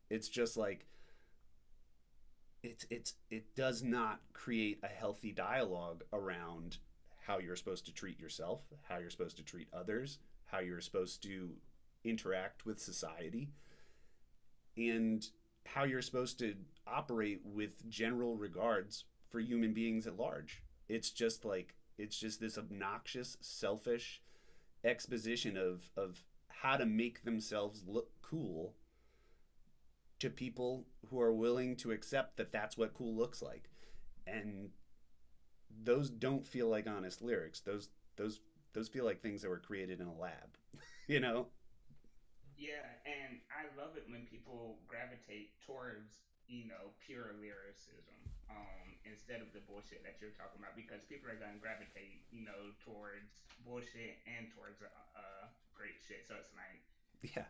it's just like, it does not create a healthy dialogue around how you're supposed to treat yourself, how you're supposed to treat others, how you're supposed to interact with society, and how you're supposed to operate with general regards for human beings at large. It's just like, it's just this obnoxious, selfish exposition of how to make themselves look cool to people who are willing to accept that that's what cool looks like. And those don't feel like honest lyrics. Those feel like things that were created in a lab, you know? Yeah, and I love it when people gravitate towards, you know, pure lyricism, instead of the bullshit that you're talking about, because people are gonna gravitate, you know, towards bullshit and towards great shit. So it's like, Yeah.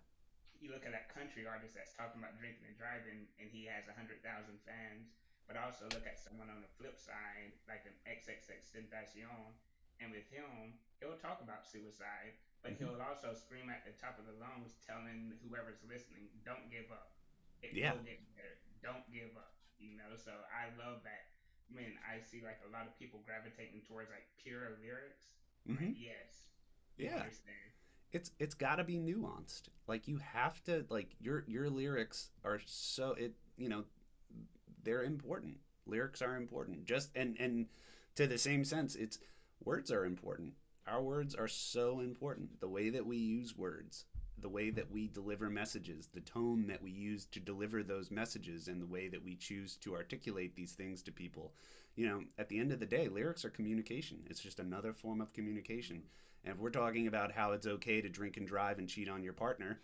you look at that country artist that's talking about drinking and driving, and he has 100,000 fans. But also look at someone on the flip side, like an XXXTentacion, and with him, he'll talk about suicide, but Mm-hmm. he'll also scream at the top of the lungs, telling whoever's listening, "Don't give up. It Yeah. will get better. Don't give up." You know, so I love that. When I see like a lot of people gravitating towards like pure lyrics, I'm Mm-hmm. like, yes, you Yeah. understand. It's got to be nuanced. Like, you have to, like, your lyrics are so, it, you know, they're important. Lyrics are important. Just, and to the same sense, it's, words are important. Our words are so important. The way that we use words, the way that we deliver messages, the tone that we use to deliver those messages, and the way that we choose to articulate these things to people. You know, at the end of the day, lyrics are communication. It's just another form of communication. And if we're talking about how it's okay to drink and drive and cheat on your partner,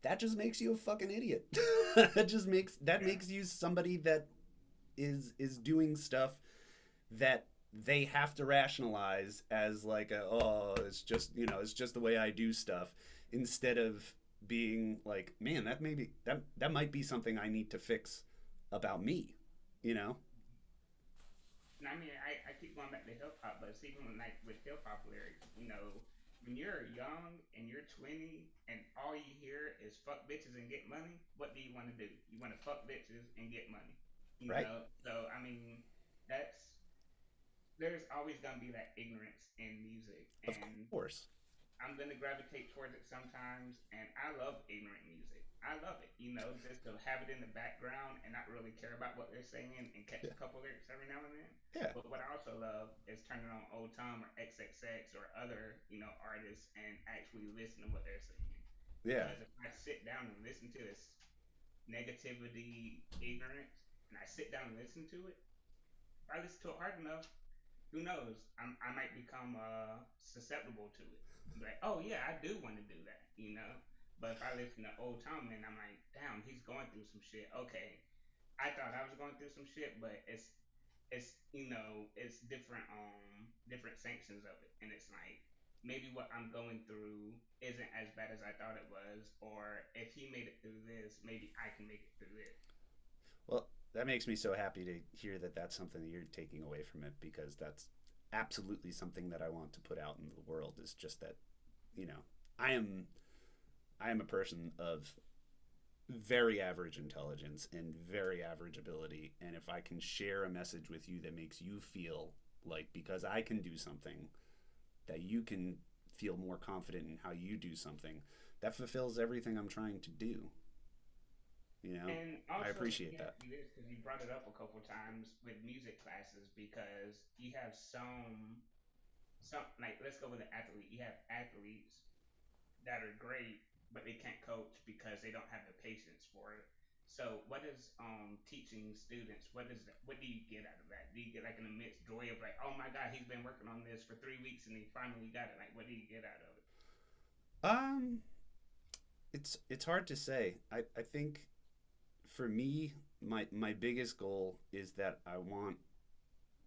that just makes you a fucking idiot. That Yeah. makes you somebody that is doing stuff that they have to rationalize as like, oh, it's just, you know, it's just the way I do stuff, instead of being like, man, that might be something I need to fix about me, you know? And I mean, I keep going back to hip hop, but it's even like with hip hop lyrics, when you're young and you're 20 and all you hear is fuck bitches and get money, what do you want to do? You want to fuck bitches and get money, Right? So I mean, that's there's always gonna be that ignorance in music, Of and course. I'm gonna gravitate towards it sometimes, and I love ignorant music. I love it, just to have it in the background and not really care about what they're saying and catch Yeah. a couple lyrics every now and then. Yeah. But what I also love is turning on Old Tom or XXX or other, artists and actually listen to what they're saying. Yeah. Because if I sit down and listen to this negativity, ignorance, and I sit down and listen to it, if I listen to it hard enough, who knows? I might become susceptible to it. Like, oh yeah, I do want to do that. But if I listen to Old Tom, and I'm like, damn, he's going through some shit. Okay, I thought I was going through some shit, but it's different different sanctions of it, and it's like maybe what I'm going through isn't as bad as I thought it was, or if he made it through this, maybe I can make it through this. Well, that makes me so happy to hear that that's something that you're taking away from it, because that's absolutely something that I want to put out into the world. Is just that, you know, I am I am a person of very average intelligence and very average ability, and if I can share a message with you that makes you feel like, because I can do something, that you can feel more confident in how you do something, that fulfills everything I'm trying to do. You know, And I also, let appreciate me that. ask you this because you brought it up a couple times with music classes because you have some like let's go with an athlete. You have athletes that are great, but they can't coach because they don't have the patience for it. So, what is teaching students? What do you get out of that? Do you get like an immense joy of like, oh my god, he's been working on this for 3 weeks and he finally got it? Like, what do you get out of it? Um, it's hard to say. I think for me, my biggest goal is that I want,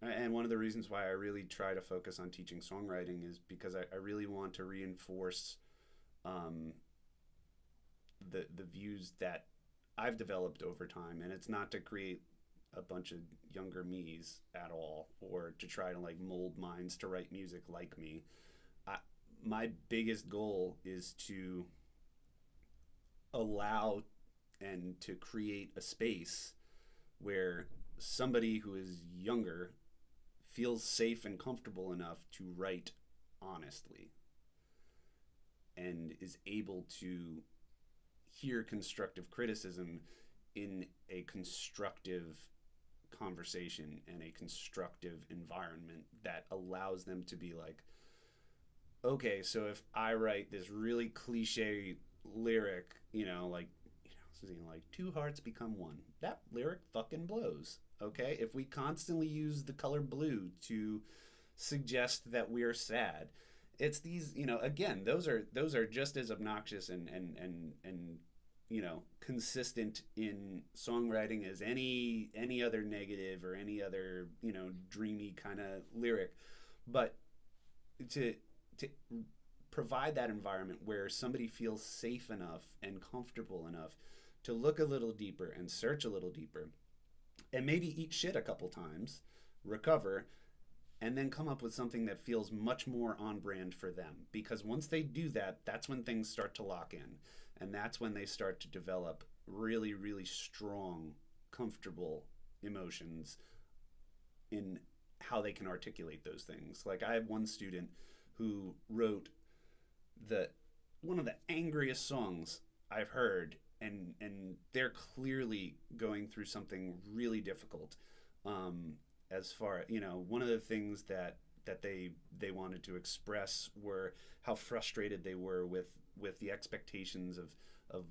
and one of the reasons why I really try to focus on teaching songwriting is because I really want to reinforce um, the views that I've developed over time, and it's not to create a bunch of younger me's at all, or to try to like mold minds to write music like me. I, my biggest goal is to allow and to create a space where somebody who is younger feels safe and comfortable enough to write honestly and is able to hear constructive criticism in a constructive conversation and a constructive environment that allows them to be like, okay, so if I write this really cliche lyric, like two hearts become one, that lyric fucking blows. Okay, if we constantly use the color blue to suggest that we're sad, it's these, again, those are just as obnoxious and consistent in songwriting as any other negative or any other dreamy kind of lyric. But to to provide that environment where somebody feels safe enough and comfortable enough to look a little deeper and search a little deeper and maybe eat shit a couple times, recover, and then come up with something that feels much more on brand for them. Because once they do that, that's when things start to lock in. And that's when they start to develop really, really strong, comfortable emotions in how they can articulate those things. Like, I have one student who wrote the one of the angriest songs I've heard, and they're clearly going through something really difficult. As far, one of the things that they wanted to express were how frustrated they were with the expectations of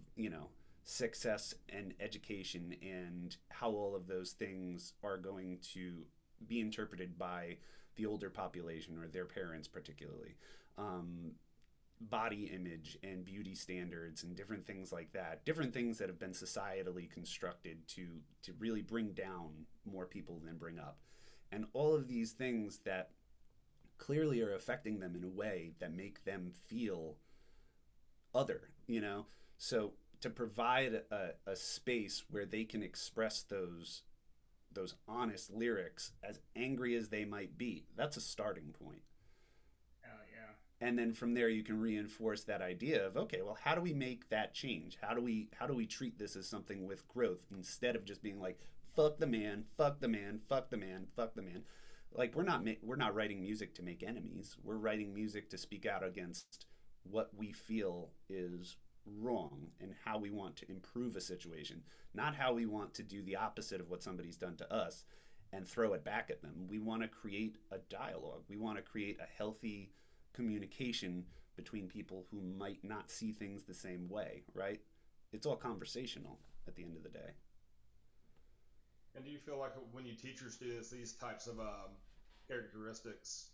success and education, and how all of those things are going to be interpreted by the older population or their parents particularly. Body image and beauty standards and different things like that, different things that have been societally constructed to really bring down more people than bring up, and all of these things that clearly are affecting them in a way that make them feel other. So to provide a space where they can express those honest lyrics, as angry as they might be, that's a starting point. Oh yeah. And then from there you can reinforce that idea of, okay, well, how do we make that change? How do we treat this as something with growth, instead of just being like, fuck the man, fuck the man, fuck the man, fuck the man. Like, we're not writing music to make enemies. We're writing music to speak out against what we feel is wrong and how we want to improve a situation, not how we want to do the opposite of what somebody's done to us and throw it back at them. We want to create a dialogue. We want to create a healthy communication between people who might not see things the same way, right? It's all conversational at the end of the day. And do you feel like when you teach your students these types of characteristics,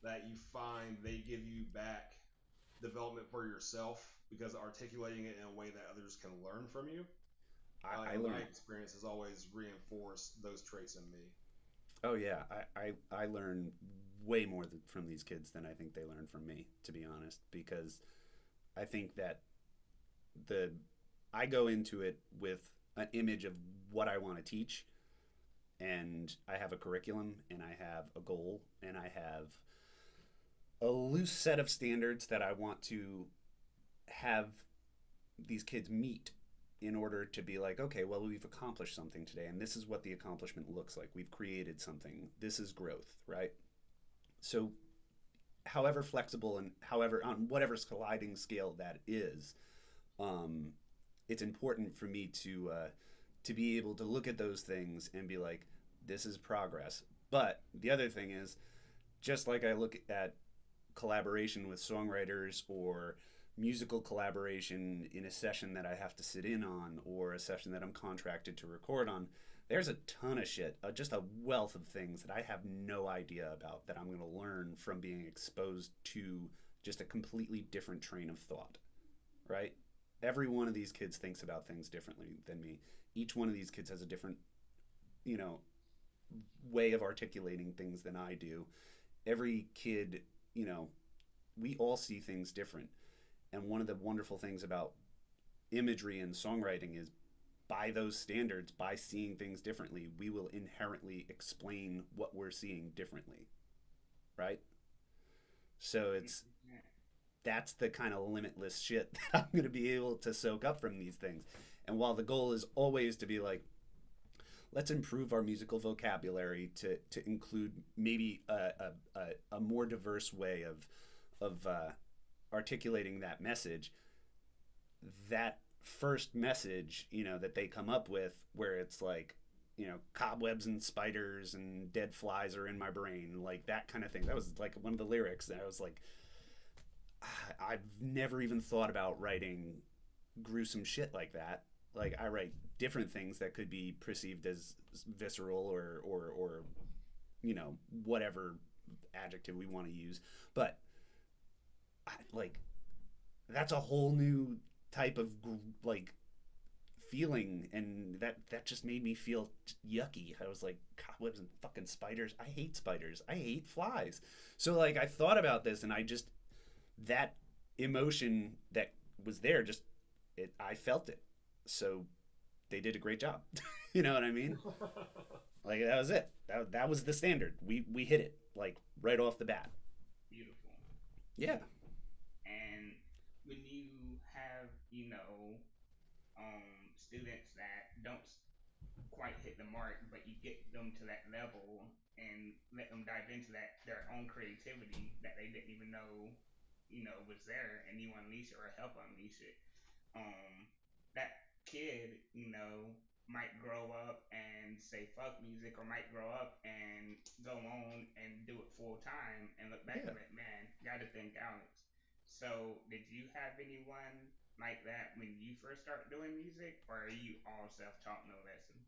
that you find they give you back development for yourself because articulating it in a way that others can learn from you? I My learn. experience has always reinforced those traits in me. Oh yeah, I learn way more from these kids than I think they learn from me, to be honest, because I think that the I go into it with an image of what I want to teach, and I have a curriculum, and I have a goal, and I have a loose set of standards that I want to have these kids meet in order to be like, okay, well, we've accomplished something today, and this is what the accomplishment looks like. We've created something. This is growth, right? So, however flexible and however on whatever sliding scale that is, um, it's important for me to be able to look at those things and be like, this is progress. But the other thing is, just like I look at collaboration with songwriters or musical collaboration in a session that I have to sit in on or a session that I'm contracted to record on, there's a ton of shit, just a wealth of things that I have no idea about that I'm going to learn from being exposed to just a completely different train of thought, right? Every one of these kids thinks about things differently than me. Each one of these kids has a different, you know, way of articulating things than I do. Every kid, we all see things different. And one of the wonderful things about imagery and songwriting is, by those standards, by seeing things differently, we will inherently explain what we're seeing differently, right? So that's the kind of limitless shit that I'm going to be able to soak up from these things. And while the goal is always to be like, let's improve our musical vocabulary to include maybe a more diverse way of articulating that message, that first message, that they come up with, where it's like, cobwebs and spiders and dead flies are in my brain, like that kind of thing. That was like one of the lyrics, and I was like, I've never even thought about writing gruesome shit like that. Like, I write different things that could be perceived as visceral or whatever adjective we want to use, but like, that's a whole new type of like feeling, and that just made me feel yucky. I was like, cobwebs and fucking spiders. I hate spiders. I hate flies. So like, I thought about this, and I just, that emotion that was there, just, I felt it. So they did a great job. You know what I mean? Like, that was it. That was the standard. We hit it like right off the bat. Beautiful. Yeah. And when you have, students that don't quite hit the mark, but you get them to that level and let them dive into their own creativity that they didn't even know, was there, and you unleash it or help unleash it. That kid, might grow up and say fuck music, or might grow up and go on and do it full time and look back Yeah. and like, man, gotta thank Alex. So, did you have anyone like that when you first started doing music, or are you all self-taught, no lessons?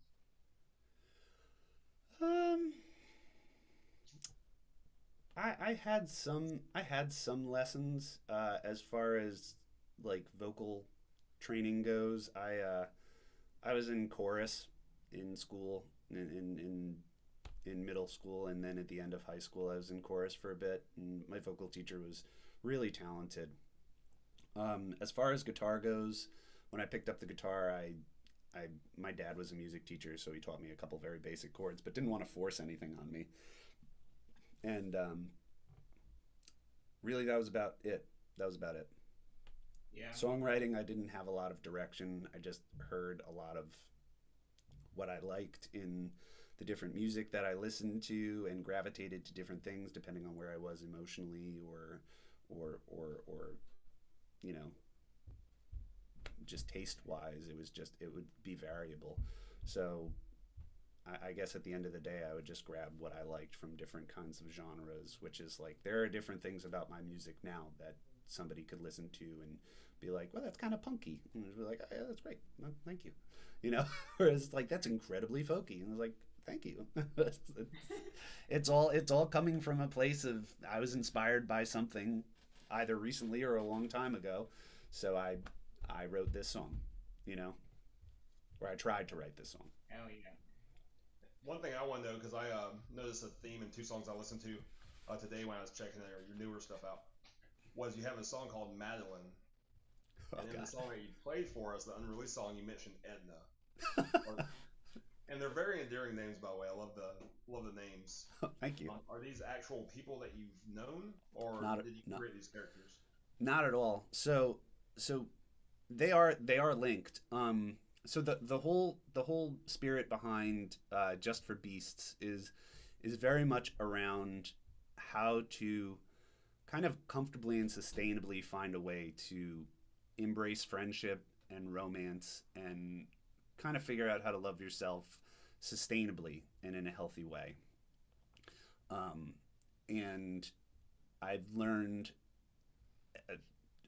Um, I had some lessons as far as like vocal training goes. I was in chorus in school, in middle school, and then at the end of high school I was in chorus for a bit, and my vocal teacher was really talented. As far as guitar goes, when I picked up the guitar, my dad was a music teacher, so he taught me a couple very basic chords, but didn't want to force anything on me. And really, that was about it. That was about it. Yeah. Songwriting, I didn't have a lot of direction. I just heard a lot of what I liked in the different music that I listened to, and gravitated to different things depending on where I was emotionally, or you know, just taste wise. It would be variable. So I guess at the end of the day, I would just grab what I liked from different kinds of genres, which is like, there are different things about my music now that somebody could listen to and be like, well, that's kind of punky. And I'd be like, oh, yeah, that's great. No, thank you. You know, whereas like, that's incredibly folky. And I was like, thank you. It's all coming from a place of, I was inspired by something either recently or a long time ago. So I wrote this song, you know, or I tried to write this song. Hell yeah. One thing I want to know, because I noticed a theme in two songs I listened to today when I was checking your newer stuff out, was you have a song called Madeline. Oh, and in God. the song that you played for us, the unreleased song, you mentioned Etna. And they're very endearing names, by the way. I love the names. Thank you. Are these actual people that you've known, or did you create these characters? Not at all. So they are linked. So the whole spirit behind Just for Beasts is very much around how to kind of comfortably and sustainably find a way to embrace friendship and romance, and kind of figure out how to love yourself sustainably and in a healthy way. And I've learned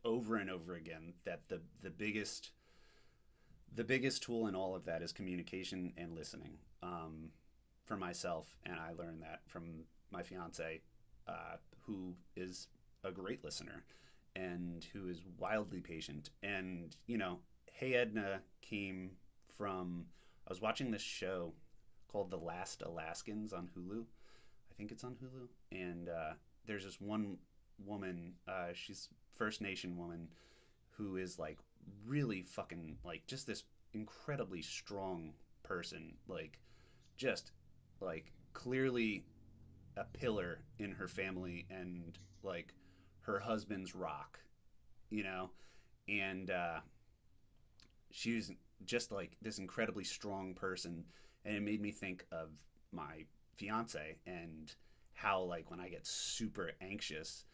over and over again that the biggest tool in all of that is communication and listening, for myself. And I learned that from my fiance, who is a great listener and who is wildly patient. And, you know, Hey Edna came from, I was watching this show called The Last Alaskans on Hulu. I think it's on Hulu. And there's this one woman, she's First Nation woman, who is like really fucking like just this incredibly strong person, like just like clearly a pillar in her family, and like her husband's rock, you know. And she was just like this incredibly strong person, and it made me think of my fiance and how, like, when I get super anxious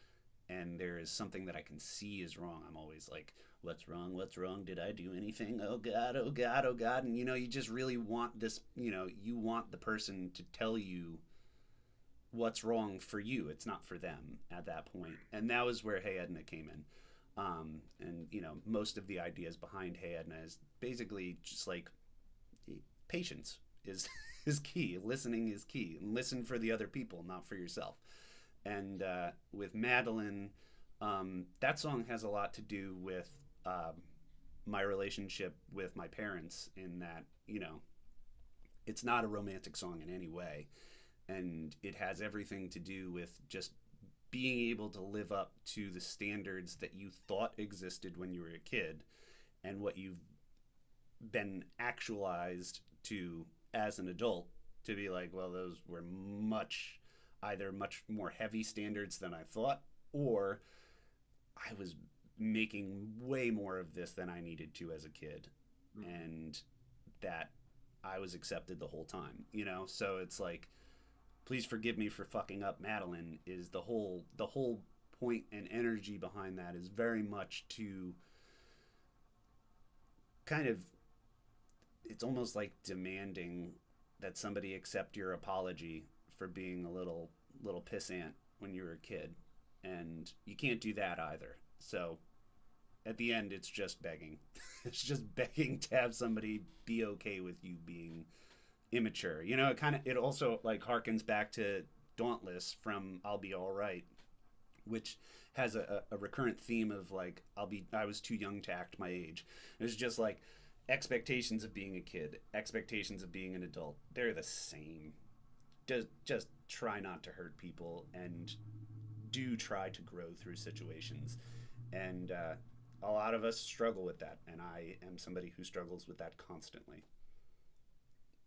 and there is something that I can see is wrong, I'm always like, what's wrong? What's wrong? Did I do anything? Oh God, oh God, oh God. And, you know, you just really want this, you know, you want the person to tell you what's wrong for you. It's not for them at that point. And that was where Hey Edna came in. And, you know, most of the ideas behind Hey Edna is basically just like patience is is key. Listening is key. And listen for the other people, not for yourself. And with Madeline, that song has a lot to do with my relationship with my parents, in that, you know, it's not a romantic song in any way. And it has everything to do with just being able to live up to the standards that you thought existed when you were a kid, and what you've been actualized to as an adult, to be like, well, those were either much more heavy standards than I thought, or I was making way more of this than I needed to as a kid. Mm-hmm. And that I was accepted the whole time, you know? So it's like, please forgive me for fucking up Madeline is the whole point and energy behind that is very much to kind of, it's almost like demanding that somebody accept your apology for being a little pissant when you were a kid. And you can't do that either. So at the end, it's just begging. It's just begging to have somebody be okay with you being immature. You know, it also like harkens back to Dauntless from I'll Be All Right, which has a recurrent theme of like, I was too young to act my age. It's just like expectations of being a kid, expectations of being an adult. They're the same. Just try not to hurt people, and do try to grow through situations. And a lot of us struggle with that, and I am somebody who struggles with that constantly.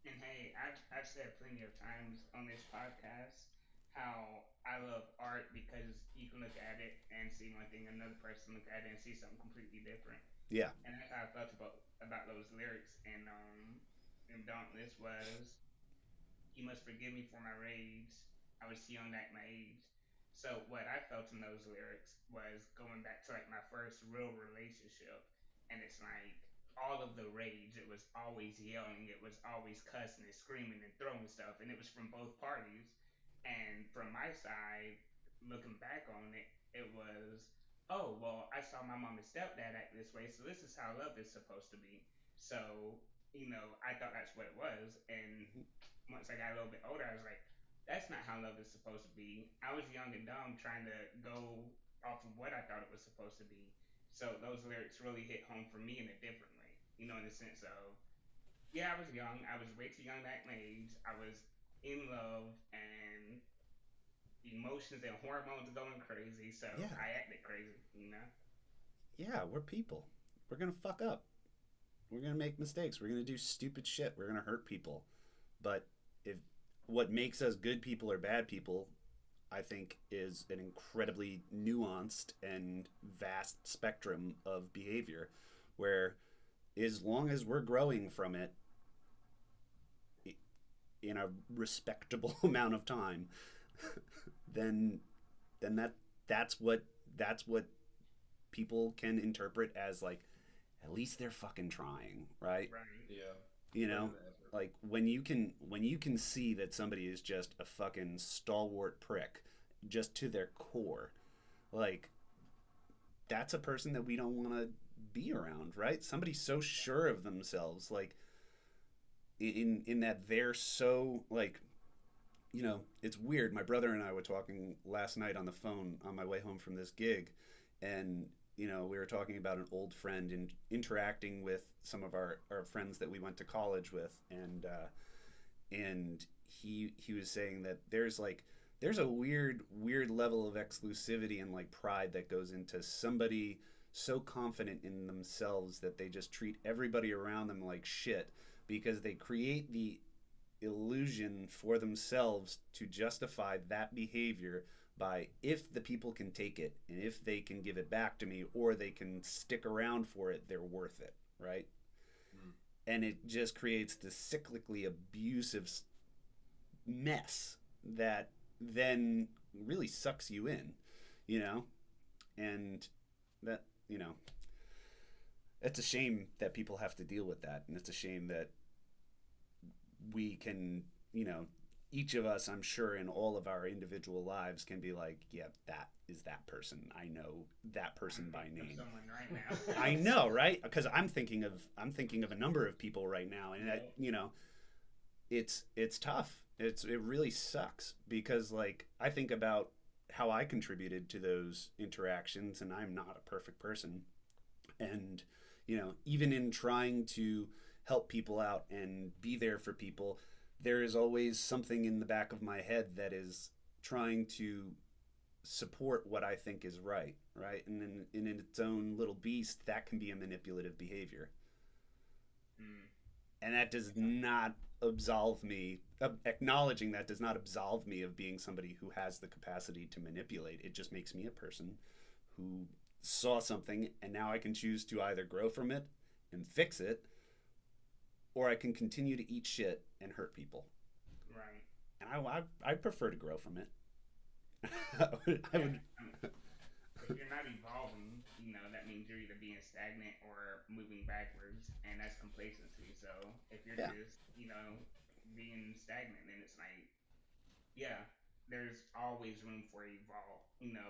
And hey, I've said plenty of times on this podcast how I love art because you can look at it and see one thing, another person look at it and see something completely different. Yeah. And that's how I felt about those lyrics. And Dauntless was, "You must forgive me for my rage. I was young at my age." So what I felt in those lyrics was going back to like my first real relationship, and it's like all of the rage. It was always yelling. It was always cussing and screaming and throwing stuff, and it was from both parties. And from my side, looking back on it, it was, oh well, I saw my mom and stepdad act this way, so this is how love is supposed to be. So I thought that's what it was, and once I got a little bit older, I was like, that's not how love is supposed to be. I was young and dumb trying to go off of what I thought it was supposed to be. So those lyrics really hit home for me in a different way, in the sense of, yeah, I was young. I was way too young at my age. I was in love and emotions and hormones going crazy. So Yeah. I acted crazy. Yeah, we're people. We're going to fuck up. We're going to make mistakes. We're going to do stupid shit. We're going to hurt people. But if what makes us good people or bad people, I think, is an incredibly nuanced and vast spectrum of behavior where, as long as we're growing from it in a respectable amount of time, then that's what people can interpret as like, at least they're fucking trying, right? Right. Yeah. You Put in know, the effort. like when you can see that somebody is just a fucking stalwart prick, just to their core, like that's a person that we don't want to be around, right? Somebody so sure of themselves, like in that they're so like, it's weird. My brother and I were talking last night on the phone on my way home from this gig, and we were talking about an old friend and interacting with some of our friends that we went to college with, and he was saying that there's a weird level of exclusivity and like pride that goes into somebody so confident in themselves that they just treat everybody around them like shit because they create the illusion for themselves to justify that behavior by, if the people can take it and if they can give it back to me or they can stick around for it, they're worth it, right? Mm. And it just creates this cyclically abusive mess that then really sucks you in, you know? And that, it's a shame that people have to deal with that. And it's a shame that we can, each of us, I'm sure, in all of our individual lives can be like, yeah, that is that person. I know that person by name. Someone right now. I know, right? Because I'm thinking of a number of people right now, and that, it's tough. It really sucks because like I think about how I contributed to those interactions, and I'm not a perfect person, and even in trying to help people out and be there for people, there is always something in the back of my head that is trying to support what I think is right, right? And in its own little beast, that can be a manipulative behavior. Mm. And that does not absolve me, acknowledging that does not absolve me of being somebody who has the capacity to manipulate. It just makes me a person who saw something, and now I can choose to either grow from it and fix it, or I can continue to eat shit and hurt people. Right. And I prefer to grow from it. I would. If you're not evolving, that means you're either being stagnant or moving backwards, and that's complacency. So if you're Yeah. just, being stagnant, then it's like, yeah, there's always room for evolve,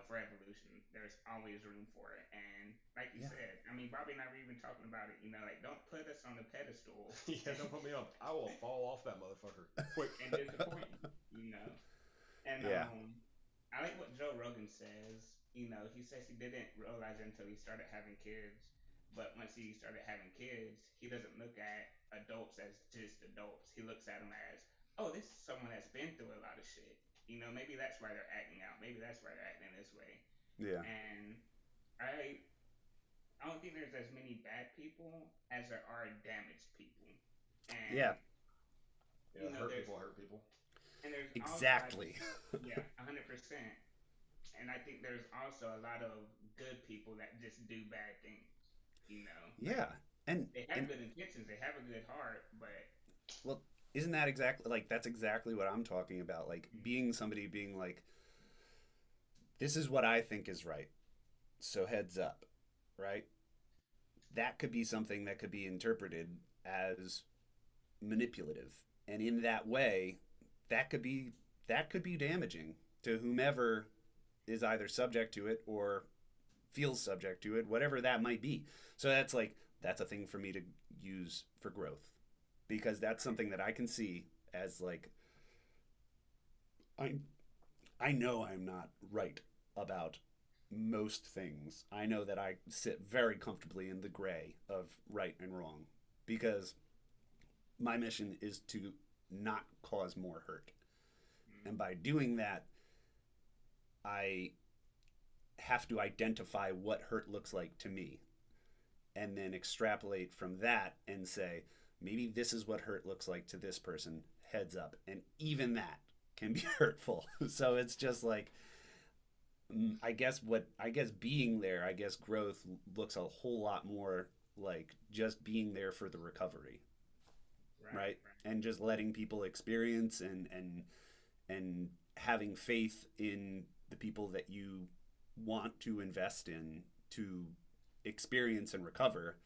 for evolution. There's always room for it. And like you Yeah. said, I mean, Bobby and I were even talking about it, like, don't put us on a pedestal Yeah, don't put me up. I will fall off that motherfucker quick. and disappoint you. And Yeah. I like what Joe Rogan says. He says he didn't realize it until he started having kids. But once he started having kids, he doesn't look at adults as just adults. He looks at them as, oh, this is someone that's been through a lot of shit. Maybe that's why they're acting out. Maybe that's why they're acting this way. Yeah. And I I don't think there's as many bad people as there are damaged people, Yeah, and Yeah, hurt there's people hurt people. and there's also exactly. yeah, 100%. And I think there's also a lot of good people that just do bad things. Like Yeah, they have and good intentions, they have a good heart, but well, isn't that exactly like that's exactly what I'm talking about? Like being somebody being like, this is what I think is right. So heads up, right? That could be something that could be interpreted as manipulative, and in that way, that could be that could be damaging to whomever is either subject to it or feels subject to it, whatever that might be. So that's like that's a thing for me to use for growth because that's something that I can see as like I I know I'm not right about most things. I know that I sit very comfortably in the gray of right and wrong because my mission is to not cause more hurt. And by doing that, I have to identify what hurt looks like to me and then extrapolate from that and say, maybe this is what hurt looks like to this person, heads up. And even that can be hurtful. So it's just like, I guess being there, I guess growth looks a whole lot more like just being there for the recovery, right, right? And just letting people experience and having faith in the people that you want to invest in to experience and recover,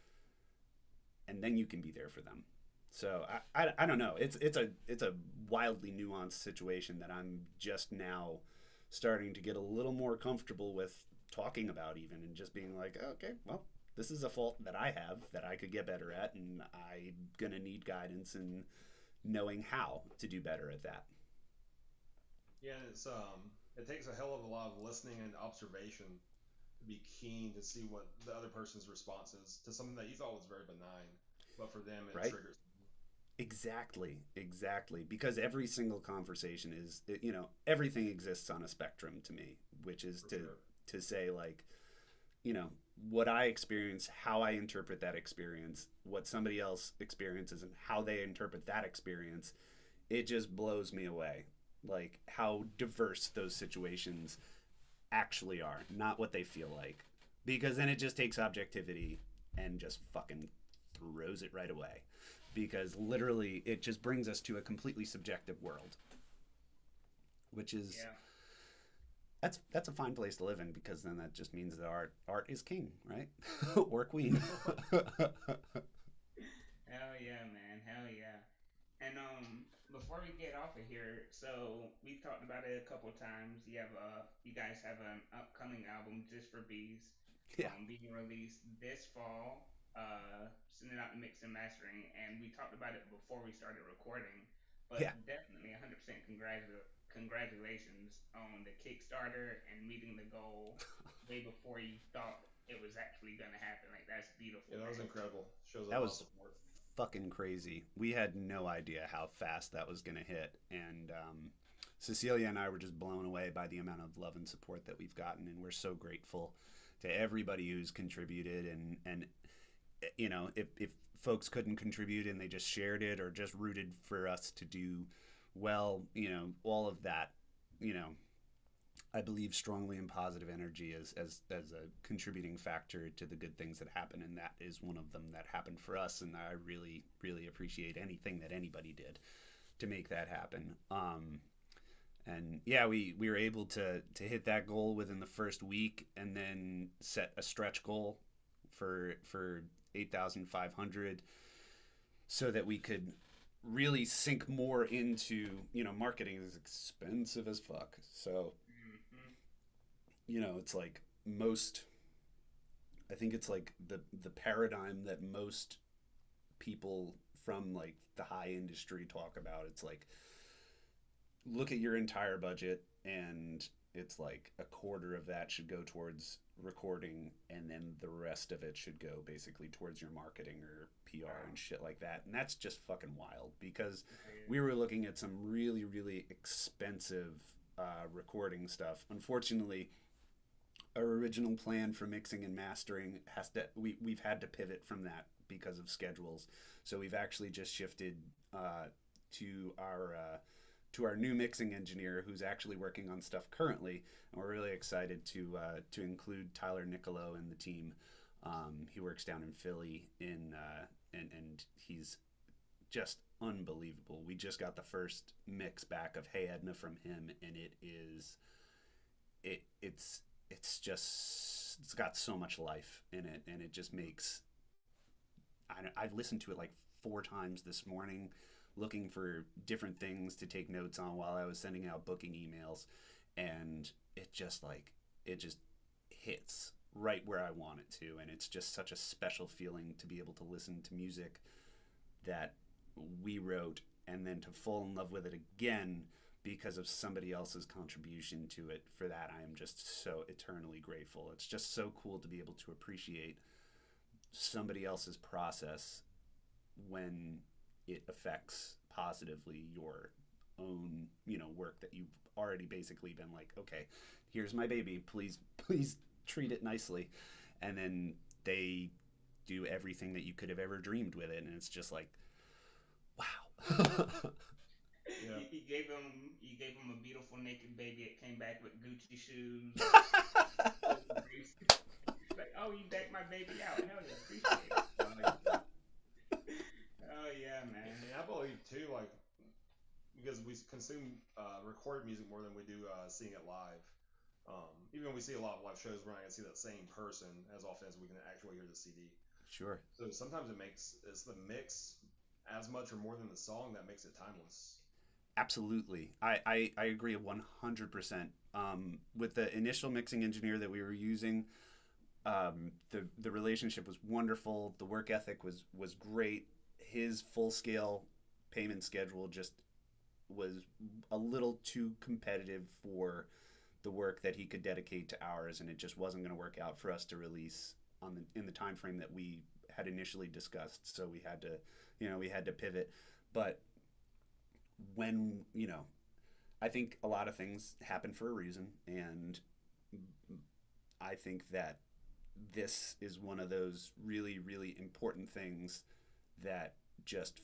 and then you can be there for them. So I don't know. It's a wildly nuanced situation that I'm just now starting to get a little more comfortable with talking about even and just being like, okay, well, this is a fault that I have that I could get better at, and I'm gonna need guidance and knowing how to do better at that. Yeah, it takes a hell of a lot of listening and observation to be keen to see what the other person's response is to something that you thought was very benign, but for them it Right? triggers. Exactly, exactly. Because every single conversation is, everything exists on a spectrum to me, which is For to sure. to say like, you know, what I experience, how I interpret that experience, what somebody else experiences, and how they interpret that experience. It just blows me away, like how diverse those situations actually are, not what they feel like. Because then it just takes objectivity and just fucking throws it right away. Because literally, it just brings us to a completely subjective world, which is yeah. that's a fine place to live in because then that just means that art is king, right? Or queen. Hell yeah, man. Hell yeah. And before we get off of here, so we've talked about it a couple of times. You guys have an upcoming album, Just for Bees, Yeah, being released this fall. Sending out the mix and mastering, and we talked about it before we started recording. yeah. But definitely, 100% congratulations on the Kickstarter and meeting the goal way before you thought it was actually gonna happen. Like that's beautiful, Yeah, that was man. incredible. Shows a That lot of was support. fucking crazy. We had no idea how fast that was gonna hit, and Cecilia and I were just blown away by the amount of love and support that we've gotten, and we're so grateful to everybody who's contributed and if folks couldn't contribute and they just shared it or just rooted for us to do well, all of that, you know, I believe strongly in positive energy as a contributing factor to the good things that happen, and that is one of them that happened for us. And I really, really appreciate anything that anybody did to make that happen. And yeah, we were able to hit that goal within the first week, and then set a stretch goal for 8,500 so that we could really sink more into marketing is expensive as fuck. So Hmm. it's like most I think it's like the paradigm that most people from like the high industry talk about. It's like look at your entire budget and it's like a quarter of that should go towards recording and then the rest of it should go basically towards your marketing or PR Wow. and shit like that. And that's just fucking wild because Yeah. we were looking at some really, really expensive recording stuff. Unfortunately, our original plan for mixing and mastering we've had to pivot from that because of schedules. So we've actually just shifted to our new mixing engineer, who's actually working on stuff currently, and we're really excited to include Tyler Nicolo in the team. He works down in Philly and he's just unbelievable. We just got the first mix back of Hey Edna from him, and it's got so much life in it, and it just makes I've listened to it like 4 times this morning, looking for different things to take notes on while I was sending out booking emails, and it just hits right where I want it to, and it's just such a special feeling to be able to listen to music that we wrote and then to fall in love with it again because of somebody else's contribution to it. For that, I am just so eternally grateful. It's just so cool to be able to appreciate somebody else's process when it affects positively your own, work that you've already basically been like, okay, here's my baby, please treat it nicely. And then they do everything that you could have ever dreamed with it, and it's just like, wow. Yeah. You gave him a beautiful naked baby. It came back with Gucci shoes. Like, oh, you decked my baby out. Hell yeah, appreciate it. Oh yeah, man. And I believe too, like, because we consume recorded music more than we do seeing it live. Even when we see a lot of live shows, we're not gonna see that same person as often as we can actually hear the CD. Sure. So sometimes it's the mix as much or more than the song that makes it timeless. Absolutely. I agree 100%. With the initial mixing engineer that we were using, the relationship was wonderful. The work ethic was great. His full scale payment schedule just was a little too competitive for the work that he could dedicate to ours, and it just wasn't going to work out for us to release in the time frame that we had initially discussed. So we had to pivot. But when, I think a lot of things happen for a reason, and I think that this is one of those really, really important things that just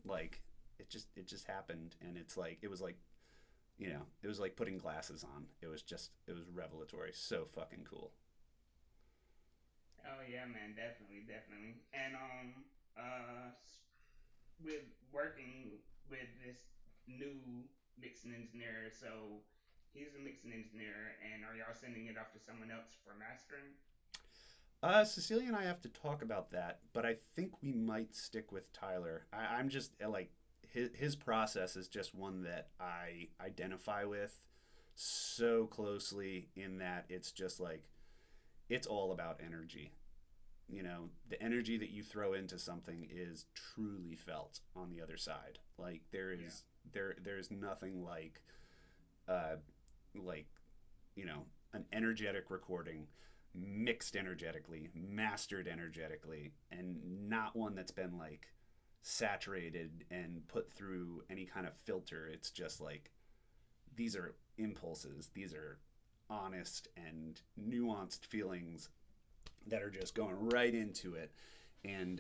like it just happened, and it was like putting glasses on. It was revelatory. So fucking cool. Oh yeah, man, definitely. And with working with this new mixing engineer, so he's a mixing engineer, and are y'all sending it off to someone else for mastering? Cecilia and I have to talk about that, but I think we might stick with Tyler. I'm just like his process is just one that I identify with so closely, in that it's just like it's all about energy. The energy that you throw into something is truly felt on the other side. Like there's nothing like like an energetic recording, mixed energetically, mastered energetically, and not one that's been like saturated and put through any kind of filter. It's just like these are impulses, these are honest and nuanced feelings that are just going right into it, and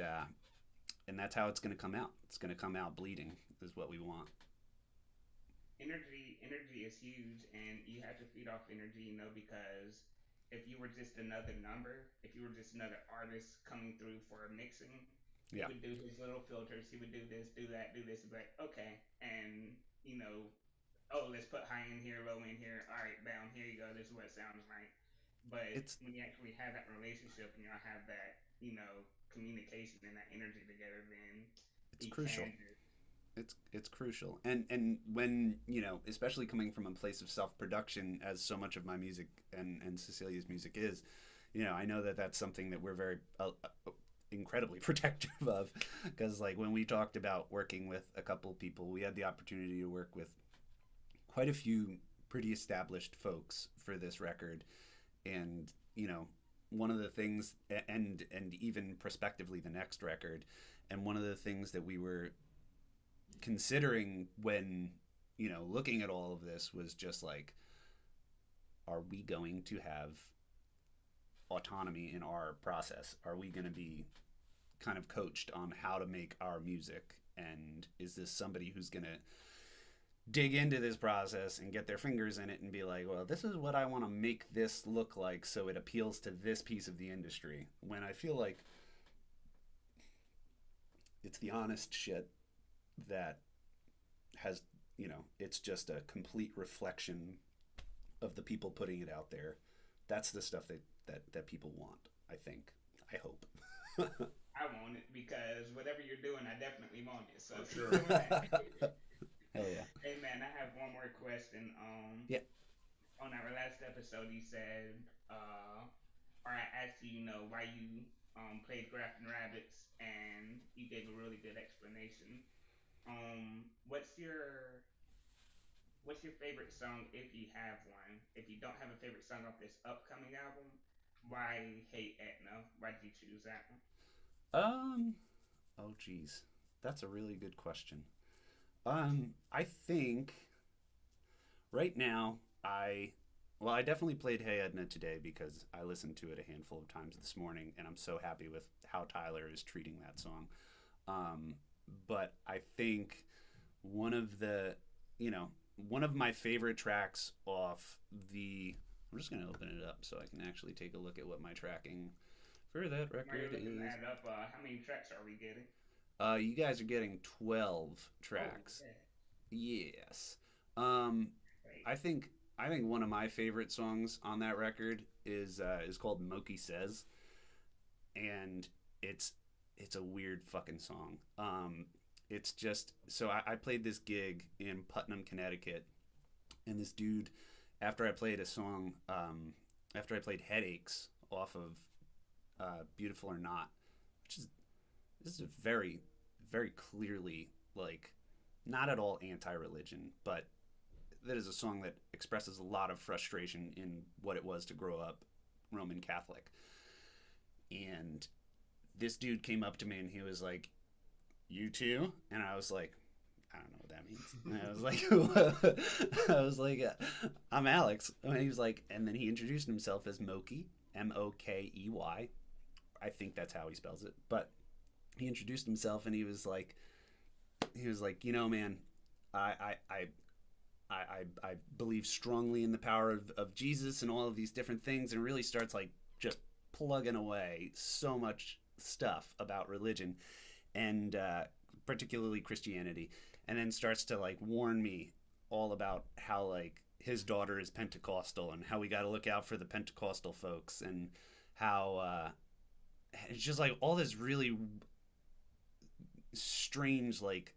that's how it's going to come out. It's going to come out bleeding, is what we want. Energy is huge, and you have to feed off energy, because if you were just another number, if you were just another artist coming through for mixing, he would do his little filters. He would do this, do that, do this. He'd be like, okay, and oh, let's put high in here, low in here. All right, bam, here you go. This is what it sounds like. But when you actually have that relationship and you have that, communication and that energy together, then it's crucial. It's crucial. And when, especially coming from a place of self-production, as so much of my music and Cecilia's music is, I know that that's something that we're very incredibly protective of, because like when we talked about working with a couple of people, we had the opportunity to work with quite a few pretty established folks for this record. And one of the things, and even prospectively the next record, and one of the things that we were considering when looking at all of this was just like, are we going to have autonomy in our process? Are we going to be kind of coached on how to make our music? And is this somebody who's going to dig into this process and get their fingers in it and be like, well, this is what I want to make this look like so it appeals to this piece of the industry? When I feel like it's the honest shit that has, it's just a complete reflection of the people putting it out there. That's the stuff that people want, I think. I hope. I want it because whatever you're doing, I definitely want it. So For sure. Hell yeah. Hey man, I have one more question. Yeah. On our last episode, you said, or I asked you, why you played Grafton Rabbits, and you gave a really good explanation. What's your favorite song if you have one? If you don't have a favorite song off this upcoming album, why Hey Etna? Why did you choose that one? Um, oh geez. That's a really good question. I think right now I definitely played Hey Edna today because I listened to it a handful of times this morning, and I'm so happy with how Tyler is treating that song. Um, but I think one of the, one of my favorite tracks off the. I'm just gonna open it up so I can actually take a look at what my tracking for that While you're record looking is. that up, how many tracks are we getting? You guys are getting 12 tracks. Oh, Yes. great. I think one of my favorite songs on that record is called Moki Says, and it's a weird fucking song. It's just so I played this gig in Putnam, Connecticut, and this dude, after I played a song, after I played Headaches off of Beautiful or Not, which is this is a very very clearly like not at all anti-religion, but that is a song that expresses a lot of frustration in what it was to grow up Roman Catholic. And this dude came up to me and he was like, "You too?" And I was like, "I don't know what that means." And I was like, "I was like, I'm Alex." And he was like, and then he introduced himself as Moki, Mokey. I think that's how he spells it, but he introduced himself and he was like, man, I I I believe strongly in the power of Jesus and all of these different things, and really starts like just plugging away so much stuff about religion and particularly Christianity, and then starts to like warn me all about how like his daughter is Pentecostal and how we got to look out for the Pentecostal folks, and how it's just like all this really strange like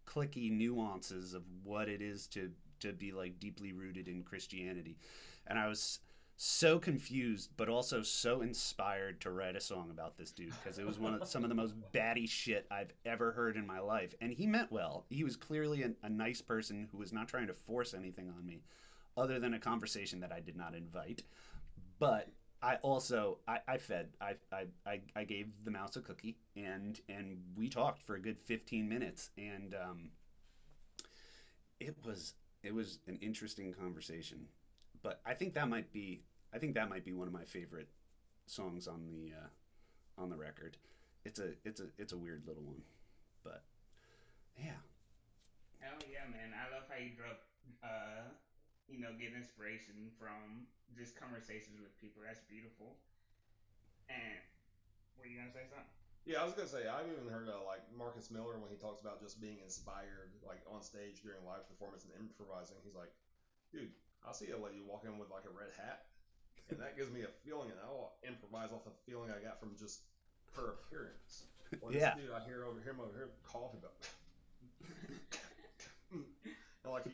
clicky nuances of what it is to be like deeply rooted in Christianity. And I was so confused but also so inspired to write a song about this dude because it was some of the most batty shit I've ever heard in my life. And he meant well. He was clearly a nice person who was not trying to force anything on me other than a conversation that I did not invite. But I also I fed I gave the mouse a cookie, and we talked for a good 15 minutes, and it was an interesting conversation. But I think that might be one of my favorite songs on the record. It's a weird little one, but yeah. Hell yeah, man! I love how you drop, get inspiration from just conversations with people. That's beautiful. And were you gonna say something? Yeah, I was gonna say I've even heard like Marcus Miller when he talks about just being inspired like on stage during live performance and improvising. He's like, dude, I'll see a lady walk in with like a red hat, and that gives me a feeling, and I'll improvise off the feeling I got from just her appearance. Or this Yeah. dude I hear over here coughing about, and like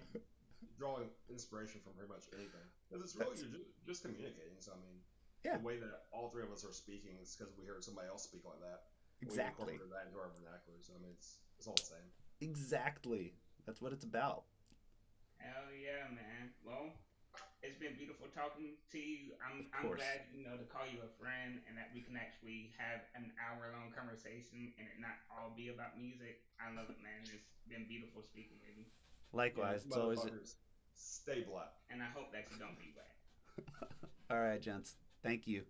drawing inspiration from pretty much anything. Because it's really That's you're just communicating. So I mean, yeah, the way that all three of us are speaking is because we heard somebody else speak like that. We exactly. incorporated that into our vernacular. So I mean, it's all the same. Exactly. That's what it's about. Hell yeah, man! Well, it's been beautiful talking to you. I'm Of I'm course. glad to call you a friend and that we can actually have an hour long conversation and it not all be about music. I love it, man. It's been beautiful speaking with you, Yeah, Likewise. It's always motherfuckers, stay black. and I hope that you don't be back. all right, gents. Thank you.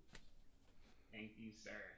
Thank you, sir.